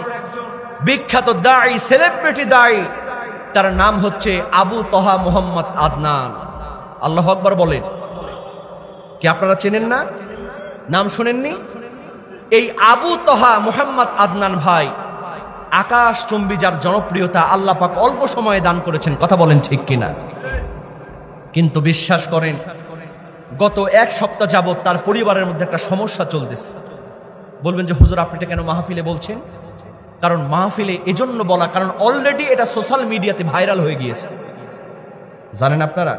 বিখ্যাত দাঈ, সেলিব্রিটি দাঈ, তার নাম হচ্ছে আবু তহা মোহাম্মদ আদনান। আল্লাহু আকবার বলেন। কি আপনারা চেনেন না? নাম শুনেননি? এই আবু তহা মোহাম্মদ আদনান ভাই আকাশচুম্বী যার জনপ্রিয়তা, আল্লাহ পাক অল্প সময়ে দান করেছেন, কথা বলেন ঠিক কিনা? কিন্তু বিশ্বাস করেন গত এক সপ্তাহ যাবত তার পরিবারের মধ্যে একটা সমস্যা চলতেছে। বলবেন যে হুজুর আপনি এটা কেন মাহফিলে বলছেন? কারণ মাহফিলে এজন্য বলা, কারণ অলরেডি এটা সোশ্যাল মিডিয়াতে ভাইরাল হয়ে গিয়েছে। জানেন আপনারা,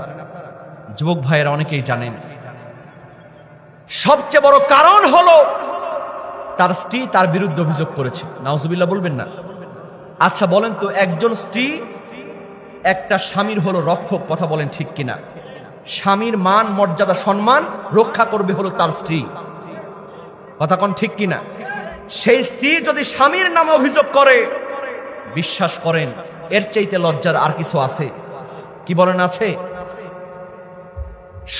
যুবক ভাইয়েরা অনেকেই জানেন, সবচেয়ে বড় কারণ হলো তার স্ত্রী তার বিরুদ্ধে অভিযোগ করেছে। নাউজুবিল্লাহ বলবেন না? আচ্ছা বলেন তো, একজন স্ত্রী একটা স্বামীর হলো রক্ষক, কথা বলেন ঠিক কিনা? স্বামীর মান মর্যাদা সম্মান রক্ষা করবে হলো তার স্ত্রী, কথা কোন ঠিক কিনা? সেই স্ত্রী যদি স্বামীর নামে অভিযোগ করে, বিশ্বাস করেন এর চাইতে লজ্জার আর কিছু আছে? কি বলেন আছে?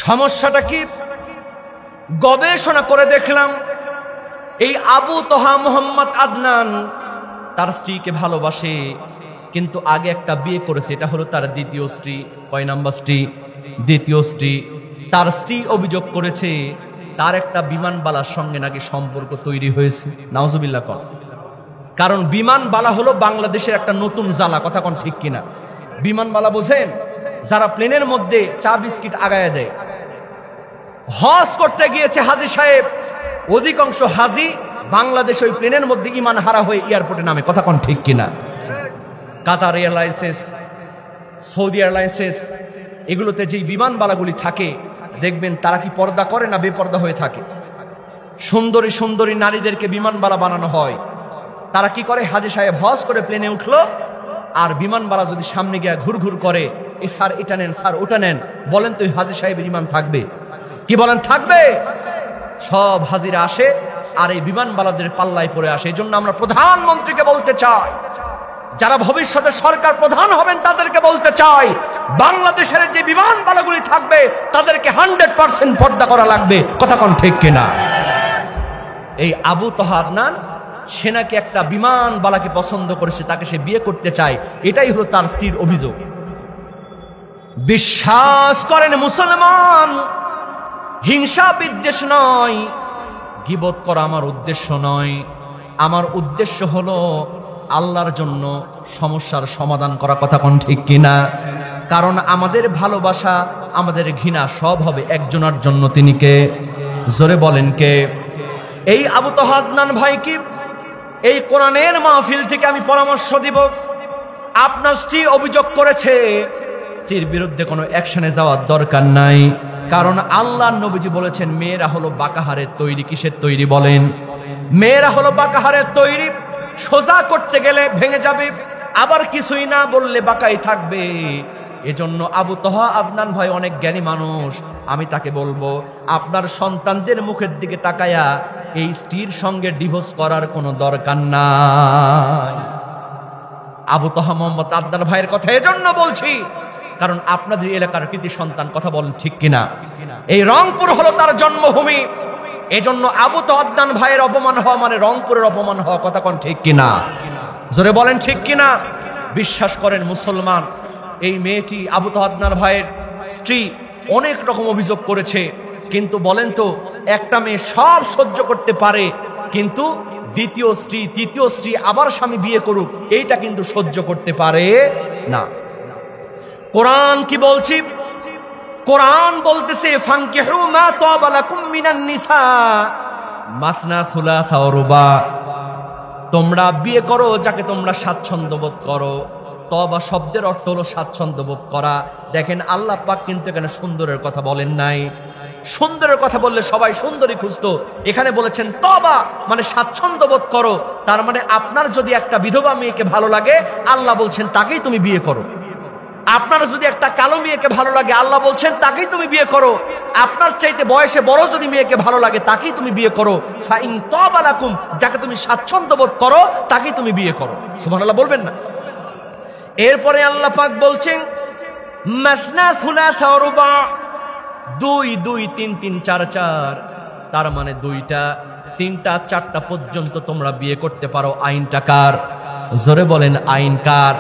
সমস্যাটা কি? গবেষণা করে দেখলাম এই আবু তহা মোহাম্মদ আদনান তার স্ত্রীকে ভালোবাসে, কিন্তু আগে একটা বিয়ে করেছে, এটা হলো তার দ্বিতীয় স্ত্রী। কয় নাম্বার স্ত্রী? দ্বিতীয় স্ত্রী। তার স্ত্রী অভিযোগ করেছে তার একটা বিমানবালার সঙ্গে নাকি সম্পর্ক তৈরি হয়েছে। নাউজুবিল্লাহ কন। কারণ বিমানবালা হলো বাংলাদেশের একটা নতুন জ্বালা, কথা কোন ঠিক কিনা? বিমানবালা বোঝেন? যারা প্লেনের মধ্যে চা বিস্কিট আগায় দেয়। হজ করতে গিয়েছে হাজী সাহেব, অধিকাংশ হাজী বাংলাদেশ ওই প্লেনের মধ্যে ইমান হারা হয়ে এয়ারপোর্টে নামে, কথা কোন ঠিক কিনা? কাতার এয়ারলাইন্সেস, সৌদি এয়ারলাইন্সেস, এগুলোতে যেই বিমানবালাগুলি থাকে দেখবেন তারা কি পর্দা করে না বেপর্দা হয়ে থাকে? সুন্দরী সুন্দরী নারীদেরকে বিমানবালা বানানো হয়। তারা কি করে? হাজী সাহেব হজ করে প্লেনে উঠলো, আর বিমানবালা যদি সামনে গিয়ে ঘুরঘুর করে, এ স্যার এটা নেন, স্যার ওটা নেন, বলেন তো হাজী সাহেবের ইমান থাকবে? কি বলেন থাকবে? সব হাজিরা আসে আর এই বিমানবালাদের পাল্লায় পড়ে আসে। এই জন্য আমরা প্রধানমন্ত্রীকে বলতে চাই, যারা ভবিষ্যতে সরকার প্রধান হবেন তাদেরকে বলতে চাই, বাংলাদেশের যে বিমানবালাগুলি থাকবে তাদেরকে 100% পর্দা করা লাগবে, কথা কোন ঠিক কিনা? এই আবু তহা আদনান সে নাকি একটা বিমানবালাকে পছন্দ করেছে, তাকে সে বিয়ে করতে চায়, এটাই হলো তার স্ত্রীর অভিযোগ। বিশ্বাস করেন মুসলমান, হিংসা বিদ্বেষ নয়, গীবত করা আমার উদ্দেশ্য নয়। আমার উদ্দেশ্য হলো আল্লাহর জন্য সমস্যার সমাধান করা, কথা কোন ঠিক কিনা? কারণ আমাদের ভালোবাসা, আমাদের ঘৃণা সব হবে একজনের জন্য, তিনি কে? জোরে বলেন কে? এই আবু তহা আদনান ভাই কি এই কোরআনের মাহফিল থেকে আমি পরামর্শ দিব, আপনার স্ত্রী অভিযোগ করেছে, স্ত্রীর বিরুদ্ধে কোনো অ্যাকশনে যাওয়ার দরকার নাই। কারণ আল্লাহ নবীজি বলেছেন মেয়েরা হলো বাঁকাহারের তৈরি। কিসের তৈরি বলেন? মেয়েরা হলো বাঁকাহারের তৈরি, সোজা করতে গেলে ভেঙে যাবে, আবার কিছুই না বললে বাঁকাই থাকবে। এজন্য আবু তহা আদনান ভাই অনেক জ্ঞানী মানুষ, আমি তাকে বলবো আপনার সন্তানদের মুখের দিকে তাকায়া এই স্ত্রীর সঙ্গে ডিভোর্স করার কোনো দরকার নাই। আবু তহা মোহাম্মদ আদনান ভাইয়ের কথা এজন্য বলছি কারণ আপনাদের এলাকার কৃতি সন্তান, কথা বলেন ঠিক কিনা? এই রংপুর হলো তার জন্মভূমি, এজন্য আবু তহা আদনান ভাইয়ের অপমান হওয়া মানে রংপুরের অপমান হওয়া, কথা কোন ঠিক কিনা? জোরে বলেন ঠিক কিনা? বিশ্বাস করেন মুসলমান, এই মেয়েটি আবু তহা আদনান ভাইয়ের স্ত্রী অনেক রকম অভিযোগ করেছে, কিন্তু বলেন তো একটা মেয়ে সব সহ্য করতে পারে, কিন্তু দ্বিতীয় স্ত্রী তৃতীয় স্ত্রী আবার স্বামী বিয়ে করুক, এইটা কিন্তু সহ্য করতে পারে না। কোরআন কি বলছি? কোরআন বলতেছে ফানকিহু মা তাবা লাকুম মিনান নিসা মাসনা সুলাসা ওয়া রুবা, তোমরা বিয়ে করো যাকে তোমরা স্বাচ্ছন্দ্য বোধ করো। তবা শব্দের অর্থ হলো স্বাচ্ছন্দ্য বোধ করা। দেখেন আল্লাহ পাক কিন্তু এখানে সুন্দরের কথা বলেন নাই। সুন্দরের কথা বললে সবাই সুন্দরী খুঁজতো, এখানে বলেছেন তবা মানে স্বাচ্ছন্দ্য বোধ করো। তার মানে আপনার যদি একটা বিধবা মেয়েকে ভালো লাগে, আল্লাহ বলছেন তাকেই তুমি বিয়ে করো। আপনার যদি একটা কালো মেয়েকে ভালো লাগে, আল্লাহ বলছেন তাকেই তুমি বিয়ে করো। আপনার চাইতে বয়সে বড় যদি মেয়েকে ভালো লাগে, তাকেই তুমি বিয়ে করো। ফাইন তাবা লাকুম, যাকে তুমি স্বাচ্ছন্দ্য বোধ করো তাকেই তুমি বিয়ে করো। সুবহানাল্লাহ বলবেন না? এরপরে আল্লাহ পাক বলছেন মাসনা সুলাসা ওয়া রুবা, 2 2 3 3 4 4, তার মানে 2টা 3টা 4টা পর্যন্ত তোমরা বিয়ে করতে পারো। আইনটা কার? জোরে বলেন আইন কার?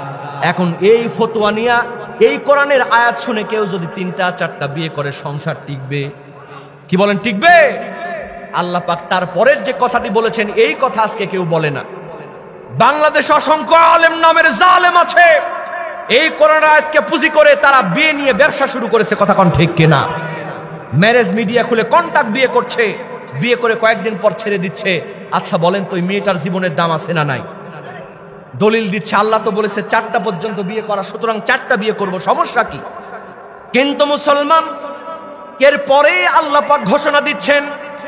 এখন এই ফতোয়া নিয়া এই কোরআনের আয়াত শুনে কেউ যদি 3টা 4টা বিয়ে করে, সংসার টিকবে? কি বলেন টিকবে? আল্লাহ পাক তারপরের যে কথাটি বলেছেন এই কথা আজকে কেউ বলে না। বাংলাদেশে অসংখ্য আলেম নামের জালেম আছে, এই কোরআন আয়াতকে পুঁজি করে তারা বিয়ে নিয়ে ব্যবসা শুরু করেছে। কথা কোন ঠিক কিনা? ম্যারেজ মিডিয়া খুলে কন্টাক্ট বিয়ে করছে, বিয়ে করে কয়েকদিন পর ছেড়ে দিচ্ছে। আচ্ছা বলেন তো, এই মেয়েটার জীবনের দাম আছে না নাই? দলিল দিচ্ছে আল্লাহ তো বলেছে 4টা পর্যন্ত বিয়ে করা, সুতরাং 4টা বিয়ে করব, সমস্যা কি? কিন্তু মুসলমান এর পরে আল্লাহ পাক ঘোষণা দিচ্ছেন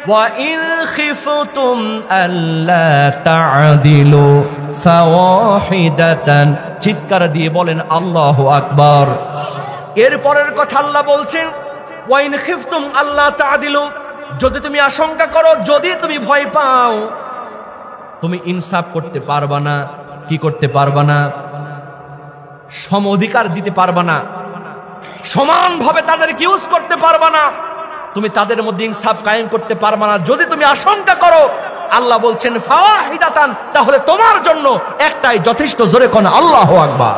ওয়া ইন খিফতুম আল্লা তা'দিলু ফাওয়াহিদাতান, চিৎকার দিয়ে বলেন আল্লাহু আকবার। এর পরের কথা আল্লাহ বলছেন ওয়া ইন খিফতুম আল্লা তা'দিলু, যদি তুমি আশঙ্কা করো, যদি তুমি ভয় পাও, তুমি ইনসাফ করতে পারবা না। কি করতে পারবা না? সম অধিকার দিতে পারবা না, সমানভাবে তাদেরকে ইউজ করতে পারবা না, তুমি তাদের মধ্যে ইনসাফ কায়েম করতে পারবা না। যদি তুমি আশঙ্কা করো, আল্লাহ বলছেন ফাওয়াহিদাতান, তাহলে তোমার জন্য একটাই যথেষ্ট। জোরে কোন আল্লাহু আকবার।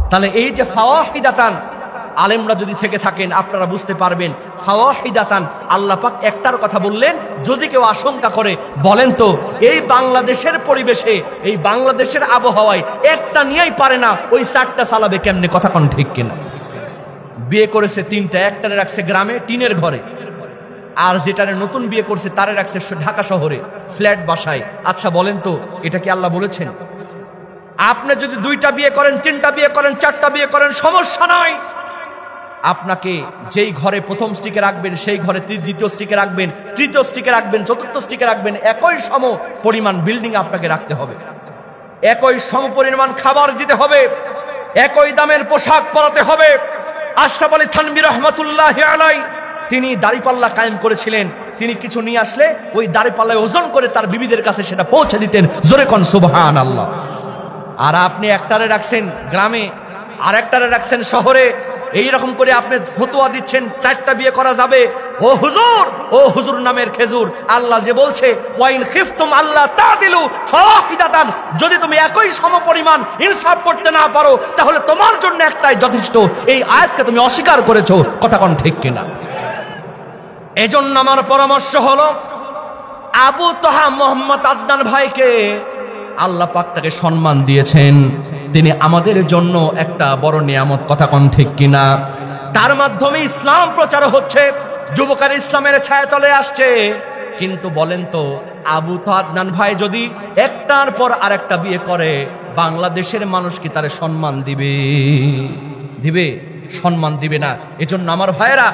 তাহলে এই যে ফাওয়াহিদাতান, আলেমরা যদি থেকে থাকেন আপনারা বুঝতে পারবেন ফাওয়াহিদাতান আল্লাহ পাক একটার কথা বললেন। যদি কেউ আশঙ্কা করে, বলেন তো এই বাংলাদেশের পরিবেশে, এই বাংলাদেশের আবহাওয়ায় একটা নিয়েই পারে না, ওই 4টা চালাবে কেমনে? কথা কোন ঠিক কিনা? বিয়ে করেছে 3টা, একটারে রাখছে গ্রামে টিনের ঘরে, আর যেটারে নতুন বিয়ে করছে তারে রাখছে ঢাকা শহরে ফ্ল্যাট বাসায়। আচ্ছা বলেন তো এটা কি আল্লাহ বলেছেন? আপনি যদি 2টা বিয়ে করেন, 3টা বিয়ে করেন, 4টা বিয়ে করেন, সমস্যা নাই। আপনাকে যেই ঘরে প্রথম স্ত্রীকে রাখবেন, সেই ঘরে দ্বিতীয় স্ত্রীকে রাখবেন, তৃতীয় স্ত্রীকে রাখবেন, চতুর্থ স্ত্রীকে রাখবেন, একই সম পরিমাণ বিল্ডিং আপনাকে রাখতে হবে, একই সম পরিমাণ খাবার দিতে হবে, একই দামের পোশাক পরাতে হবে। আশরাফ আলী থানভী রহমাতুল্লাহি আলাইহি তিনি দাড়িপাল্লা কায়েম করেছিলেন। তিনি কিছু নিয়ে আসলে ওই দাড়িপাল্লায় ওজন করে তার বিবিদের কাছে সেটা পৌঁছে দিতেন। জোরে কোন সুবহানাল্লাহ। আর আপনি একটারে রাখছেন গ্রামে, আর একটারে রাখছেন শহরে, এইরকম করে আপনি ফতোয়া দিচ্ছেন 4টা বিয়ে করা যাবে। ও হুজুর, ও হুজুর নামের খেজুর, আল্লাহ যে বলছে ওয়াইন খিফতুম আল্লাহ তা'দিলু ফাওয়াহিদাতান, যদি তুমি একই সমপরিমাণ ইনসাফ করতে না পারো, তাহলে তোমার জন্য একটাই যথেষ্ট। এই আয়াতকে তুমি অস্বীকার করেছো। কথা কোন ঠিক কিনা? এজন্য আমার পরামর্শ হলো আবু তাহা মোহাম্মদ আদনান ভাইকে আল্লাহ পাক তাকে সম্মান দিয়েছেন, তিনি আমাদের জন্য একটা বড় নিয়ামত। কথা কোন ঠিক কিনা? তার মাধ্যমে ইসলাম প্রচার হচ্ছে, যুবকেরা ইসলামের ছায়াতলে আসছে। কিন্তু বলেন তো আবু তাহা আদনান ভাই যদি একটার পর আরেকটা বিয়ে করে, বাংলাদেশের মানুষ কি তারে সম্মান দিবে? দিবে? সম্মান দিবে না। এজন্য আমার ভাইয়েরা,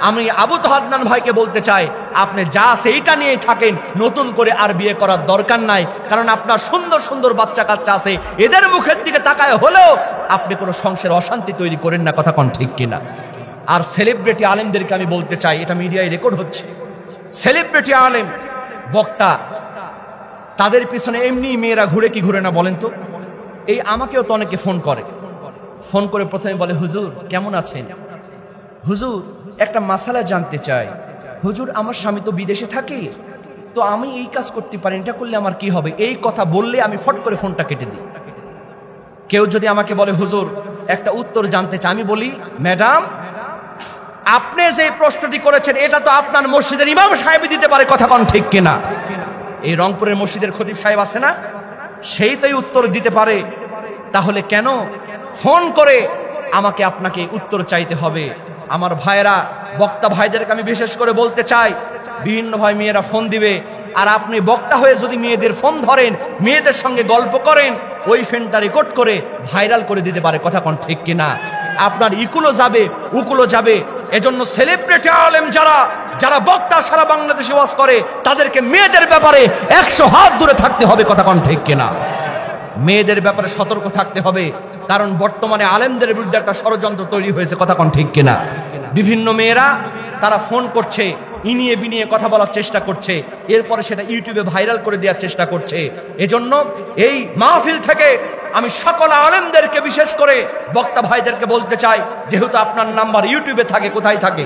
আমি আবু তাহা আদনান ভাইকে বলতে চাই, আপনি যা সেইটা নিয়ে থাকেন, নতুন করে আর বিয়ে করার দরকার নাই। কারণ আপনার সুন্দর সুন্দর বাচ্চা কাচ্চা আছে, এদের মুখের দিকে তাকায় হলেও আপনি কোনো সংসারে অশান্তি তৈরি করেন না। কথা কোন ঠিক কিনা? আর সেলিব্রিটি আলেমদেরকে আমি বলতে চাই, এটা মিডিয়ায় রেকর্ড হচ্ছে, সেলিব্রিটি আলেম বক্তা, তাদের পিছনে এমনি মেয়েরা ঘুরে কি ঘুরে না বলেন তো? এই আমাকেও তো অনেকে ফোন করে, ফোন করে প্রথমে বলে হুজুর কেমন আছেন, হুজুর একটা মাসালা জানতে চাই, হুজুর আমার স্বামী তো বিদেশে থাকে, তো আমি এই কাজ করতে পারি, এটা করলে আমার কি হবে? এই কথা বললে আমি ফট করে ফোনটা কেটে দিই। কেউ যদি আমাকে বলে হুজুর একটা উত্তর জানতে চাই, আমি বলি ম্যাডাম আপনি যে প্রশ্নটি করেছেন এটা তো আপনার মসজিদের ইমাম সাহেব দিতে পারে। কথা কোন ঠিক কিনা? এই রংপুরের মসজিদের খতিব সাহেব আছে না, সেই তাই উত্তর দিতে পারে। তাহলে কেন ফোন করে আমাকে আপনাকে উত্তর চাইতে হবে? আমার ভাইয়েরা, বক্তা ভাইদেরকে আমি বিশেষ করে বলতে চাই, বিভিন্ন ভাই মেয়েরা ফোন দিবে, আর আপনি বক্তা হয়ে যদি মেয়েদের ফোন ধরেন, মেয়েদের সঙ্গে গল্প করেন, ওই ফোনটা রেকর্ড করে ভাইরাল করে দিতে পারে। কথা কোন ঠিক কিনা? আপনার ইকুলো যাবে, উকুলো যাবে। এজন্য সেলিব্রিটি আলেম যারা যারা বক্তা সারা বাংলাদেশে ওয়াজ করে, তাদেরকে মেয়েদের ব্যাপারে 100 হাত দূরে থাকতে হবে। কথা কোন ঠিক কিনা? মেয়েদের ব্যাপারে সতর্ক থাকতে হবে, কারণ বর্তমানে আলেমদের বিরুদ্ধে একটা ষড়যন্ত্র তৈরি হয়েছে। কথা কোন ঠিক কিনা? বিভিন্ন মেয়েরা তারা ফোন করছে, ইনিয়ে বিনিয়ে কথা বলার চেষ্টা করছে, এরপরে সেটা ইউটিউবে ভাইরাল করে দেওয়ার চেষ্টা করছে। এজন্য এই মাহফিল থেকে আমি সকল আলেমদেরকে, বিশেষ করে বক্তা ভাইদেরকে বলতে চাই, যেহেতু আপনার নাম্বার ইউটিউবে থাকে, কোথায় থাকে?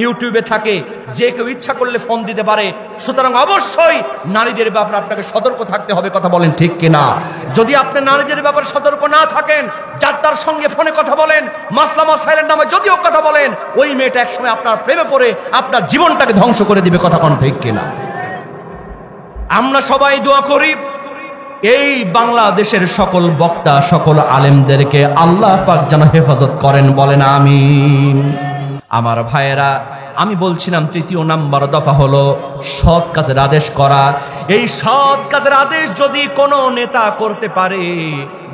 ইউটিউবে থাকে, যে কেউ ইচ্ছা করলে ফোন দিতে পারে। সুতরাং অবশ্যই নারীদের ব্যাপারে আপনাকে সতর্ক থাকতে হবে। কথা বলেন ঠিক কিনা? যদি আপনি নারীদের ব্যাপারে সতর্ক না থাকেন, যার তার সঙ্গে ফোনে কথা বলেন, মাসলা মাসাইলের নামে যদিও কথা বলেন, ওই মেয়েটা একসময় আপনার প্রেমে পড়ে আপনার জীবনটাকে ধ্বংস করে দিবে। কথা কোন ঠিক কিনা? আমরা সবাই দোয়া করি এই বাংলাদেশের সকল বক্তা, সকল আলেমদেরকে আল্লাহ পাক যেন হেফাজত করেন। বলেন আমিন। আমার ভাইয়েরা, আমি বলছিলাম তৃতীয় নাম্বার দফা হলো সৎ কাজের আদেশ করা। এই সৎ কাজের আদেশ যদি কোনো নেতা করতে পারে,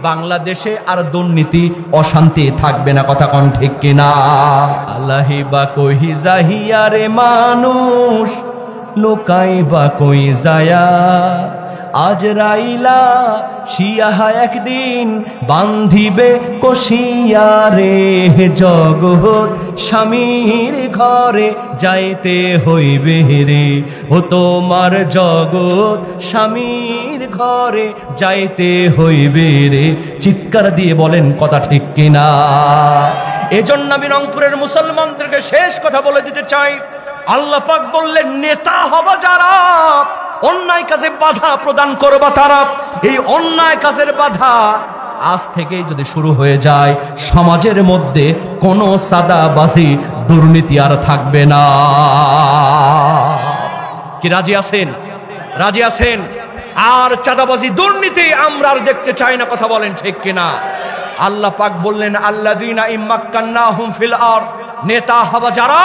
বাংলাদেশে আর দুর্নীতি, অশান্তি থাকবে না। কথা কোন ঠিক কিনা? আল্লাহি বা কহি যাহিয়া রে মানুষ, লোকাই বা কই যায়া, আজ রাইলা শিয়াহা একদিন বান্ধিবে কষিয়া রে, জগৎ স্বামীর ঘরে যাইতে হইবে রে, ও তোমার জগৎ স্বামীর ঘরে যাইতে হইবে রে। চিৎকার দিয়ে বলেন কথা ঠিক কিনা? এজন্য আমি রংপুরের মুসলমানদেরকে শেষ কথা বলে দিতে চাই, আল্লাহ পাক বললেন, নেতা হবা যারা, অন্যায় কাজে বাধা প্রদান করবা তারা। এই অন্যায় কাজের বাধা আজ থেকেই যদি শুরু হয়ে যায়, সমাজের মধ্যে কোনো সাদাবাজি, দুর্নীতি আর থাকবে না। কি রাজি আছেন? রাজি আছেন? আর চাঁদাবাজি, দুর্নীতি আমরা আর দেখতে চাই না। কথা বলেন ঠিক কিনা? আল্লাহ পাক বললেন, আল্লাযীনা ইম্মাক্কান্নাহুম ফিল আরদ, নেতা হবা যারা,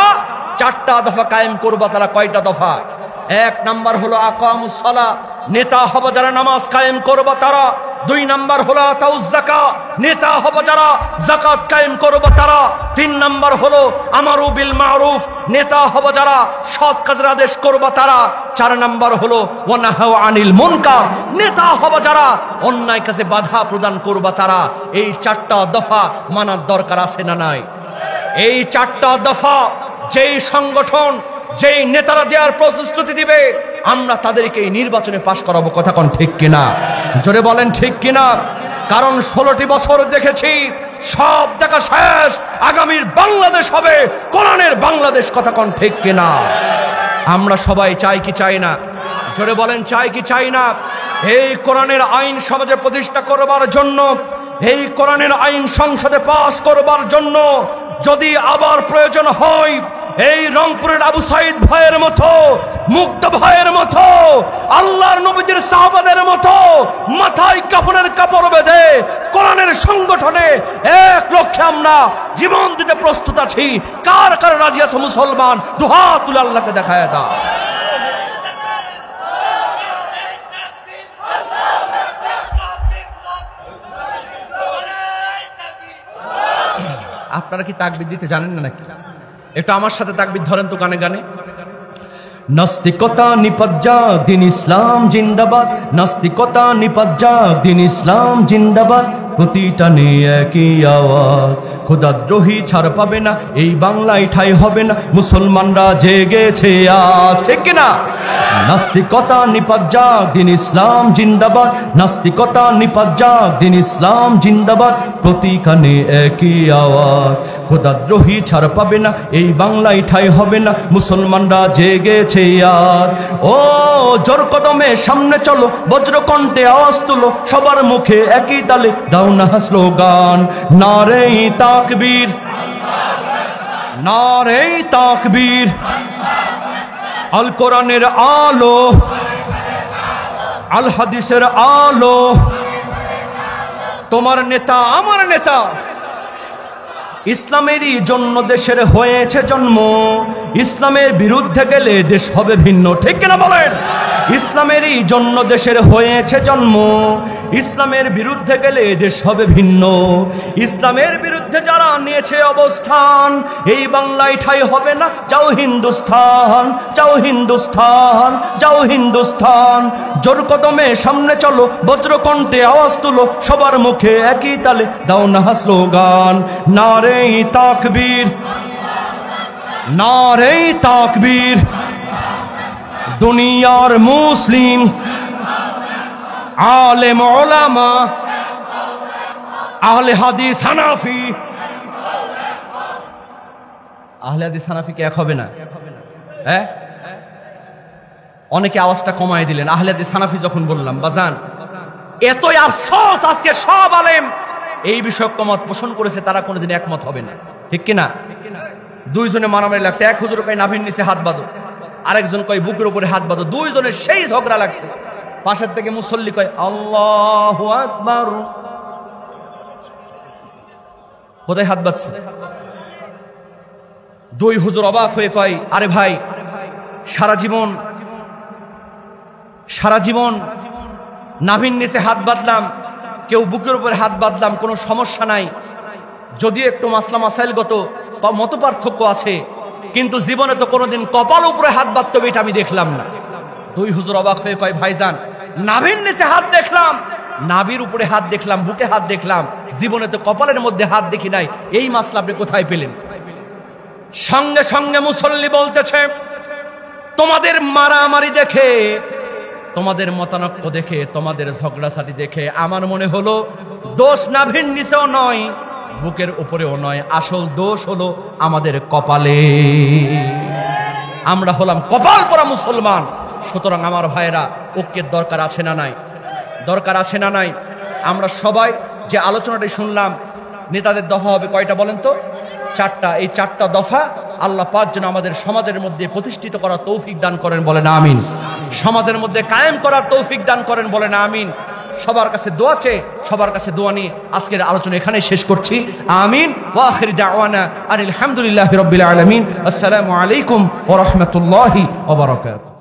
4টা দফা কায়েম করবা তারা। কয়টা দফা? 1 নাম্বার হলো আকামুস সালাহ, নেতা হবা যারা নামাজ কায়েম করবা তারা। 2 নাম্বার হলো আতাউজ যাকাত, নেতা হবা যারা যাকাত কায়েম করবা তারা। 3 নাম্বার হলো আমারু বিল মারুফ, নেতা হবা যারা সৎ কাজের আদেশ করবা তারা। 4 নাম্বার হলো ওয়া নাহাউ আনিল মুনকার, নেতা হবা যারা অন্যায় কাজে বাধা প্রদান করবা তারা। এই 4টা দফা মানার দরকার আছে না নাই? এই 4টা দফা যেই সংগঠন, যেই নেতারা দেওয়ার প্রতিশ্রুতি দিবে, আমরা তাদেরকে এই নির্বাচনে পাশ করাবো। কথা কোন ঠিক কিনা? জোরে বলেন ঠিক কিনা? কারণ 16টি বছর দেখেছি, সব দেখা শেষ, আগামীর বাংলাদেশ হবে কোরআনের বাংলাদেশ। কথা কোন ঠিক কিনা? আমরা সবাই চাই কি চাই না? জোরে বলেন চাই কি চাই না? এই কোরআনের আইন সমাজে প্রতিষ্ঠা করবার জন্য, এই কোরআনের আইন সংসদে পাশ করবার জন্য যদি আবার প্রয়োজন হয়, এই রংপুরের আবু সাইদ ভাইয়ের মতো, মুক্তা ভাইয়ের মতো, আল্লাহর নবীদের সাহাবাদের মতো মাথায় কাফনের কাপড় বেঁধে কোরআনের সংগঠনে এক লক্ষ্যে আমরা জীবন দিতে প্রস্তুত আছি। কার কার রাজি আছে মুসলমান? দুহাত তুলে আল্লাহকে দেখায় দাও। আপনারা কি তাকবীর দিতে জানেন না নাকি? একটু আমার সাথে তাকবীর ধরেন তো গানে গানে। নাস্তিকতা নিপাত যাক, দিন ইসলাম জিন্দাবাদ। নাস্তিকতা নিপাত যাক, দিন ইসলাম জিন্দাবাদ। প্রতিটা নিয়ে একই আওয়াজ, খোদাদ্রোহী ছাড় পাবে না, এই বাংলায় ঠাঁই হবে না, মুসলমানরা জেগেছে আজ। ঠিক কিনা? নাস্তিকতা নিপাত যাক, দিন ইসলাম জিন্দাবাদ। নাস্তিকতা নিপাত যাক, দিন ইসলাম জিন্দাবাদ। প্রতিখানে একই আওয়াজ, খোদাদ্রোহী ছাড় পাবে না, এই বাংলায় ঠাঁই হবে না, মুসলমানরা জেগেছে আজ। ও জোর কদমে সামনে চলো, বজ্রকণ্ঠে আওয়াজ তুলো, সবার মুখে একই তালে দাও না স্লোগান, নারে তাকবীর, নারে তাকবীর। আল কোরআনের আলো, আল হাদিসের আলো, তোমার নেতা আমার নেতা। ইসলামেরই জন্য দেশের হয়েছে জন্ম, ইসলামের বিরুদ্ধে গেলে দেশ হবে ভিন্ন, ঠিক কিনা বলেন? ইসলামেরই জন্য দেশের হয়েছে জন্ম, ইসলামের বিরুদ্ধে গেলে দেশ হবে ভিন্ন। ইসলামের বিরুদ্ধে যারা নিয়েছে অবস্থান, এই বাংলায় ঠাই হবে না। যাও হিন্দুস্তান, যাও হিন্দুস্তান, যাও হিন্দুস্তান। জোর কদমে সামনে চলো, বজ্রকণ্ঠে আওয়াজ তুলো, সবার মুখে একই তালে দাও না স্লোগান, নারে তাকবীর, নারে তাকবীর। দুনিয়ার মুসলিম আলেম ওলামা, আহলে হাদিস হানাফি, আহলে হাদিস হানাফি কি এক হবে না? হ্যাঁ, অনেকে আওয়াজটা কমায় দিলেন আহলে হাদিস হানাফি যখন বললাম। বাজান, এতই আফসোস আজকে সব আলেম এই বিষয়ক মত পোষণ করেছে, তারা কোনোদিন একমত হবে না, ঠিক কিনা? দুইজনে মারামারি লাগছে, এক হুজুর কয় নাভির নিচে হাত বাঁধো, আরেকজন কয় বুকের উপরে হাত বাঁধো, দুইজনের সেই ঝগড়া লাগছে। পাশের থেকে মুসল্লি কয় আল্লাহু আকবার, কোথায় হাত বাঁধছে? দুই হুজুর অবাক হয়ে কয়, আরে ভাই, সারা জীবন নাভির নিচে হাত বাঁধলাম, কেউ বুকের উপরে হাত বাঁধলাম, কোনো সমস্যা নাই, যদিও একটু মাসলা মাসাইলগত মত পার্থক্য আছে, কিন্তু জীবনে তো কোনোদিন কপাল উপরে হাত বাঁধতে হবে এটা আমি দেখলাম না। দুই হুজুর অবাক হয়ে কয়, ভাইজান, নাভির নিচে হাত দেখলাম, নাভির উপরে হাত দেখলাম, বুকে হাত দেখলাম, জীবনে তো কপালের মধ্যে হাত দেখি নাই, এই মাসলা আপনি কোথায় পেলেন? সঙ্গে সঙ্গে মুসল্লি বলতেছে, তোমাদের মারামারি দেখে, তোমাদের মতানক্য দেখে, তোমাদের ঝগড়াঝাটি দেখে আমার মনে হলো দোষ নাভির নিচেও নয়, বুকের উপরেও নয়, আসল দোষ হলো আমাদের কপালে। আমরা হলাম কপাল পরা মুসলমান। সুতরাং আমার ভাইয়েরা, ঐক্যের দরকার আছে না নাই? দরকার আছে না নাই? আমরা সবাই যে আলোচনাটি শুনলাম, নেতাদের দফা হবে কয়টা বলেন তো? 4টা। এই 4টা দফা আল্লাহ পাক যেন আমাদের সমাজের মধ্যে প্রতিষ্ঠিত করার তৌফিক দান করেন, বলেন আমিন। সমাজের মধ্যে কায়েম করার তৌফিক দান করেন, বলেন আমিন। সবার কাছে দোয়া চেয়ে, সবার কাছে দোয়া নিয়ে আজকের আলোচনা এখানে শেষ করছি। আমিন। ওয়া আখির দাওয়ানা আলহামদুলিল্লাহি রাব্বিল আলামিন। আসসালামু আলাইকুম ওয়া রাহমাতুল্লাহি ওয়া বারাকাতুহু।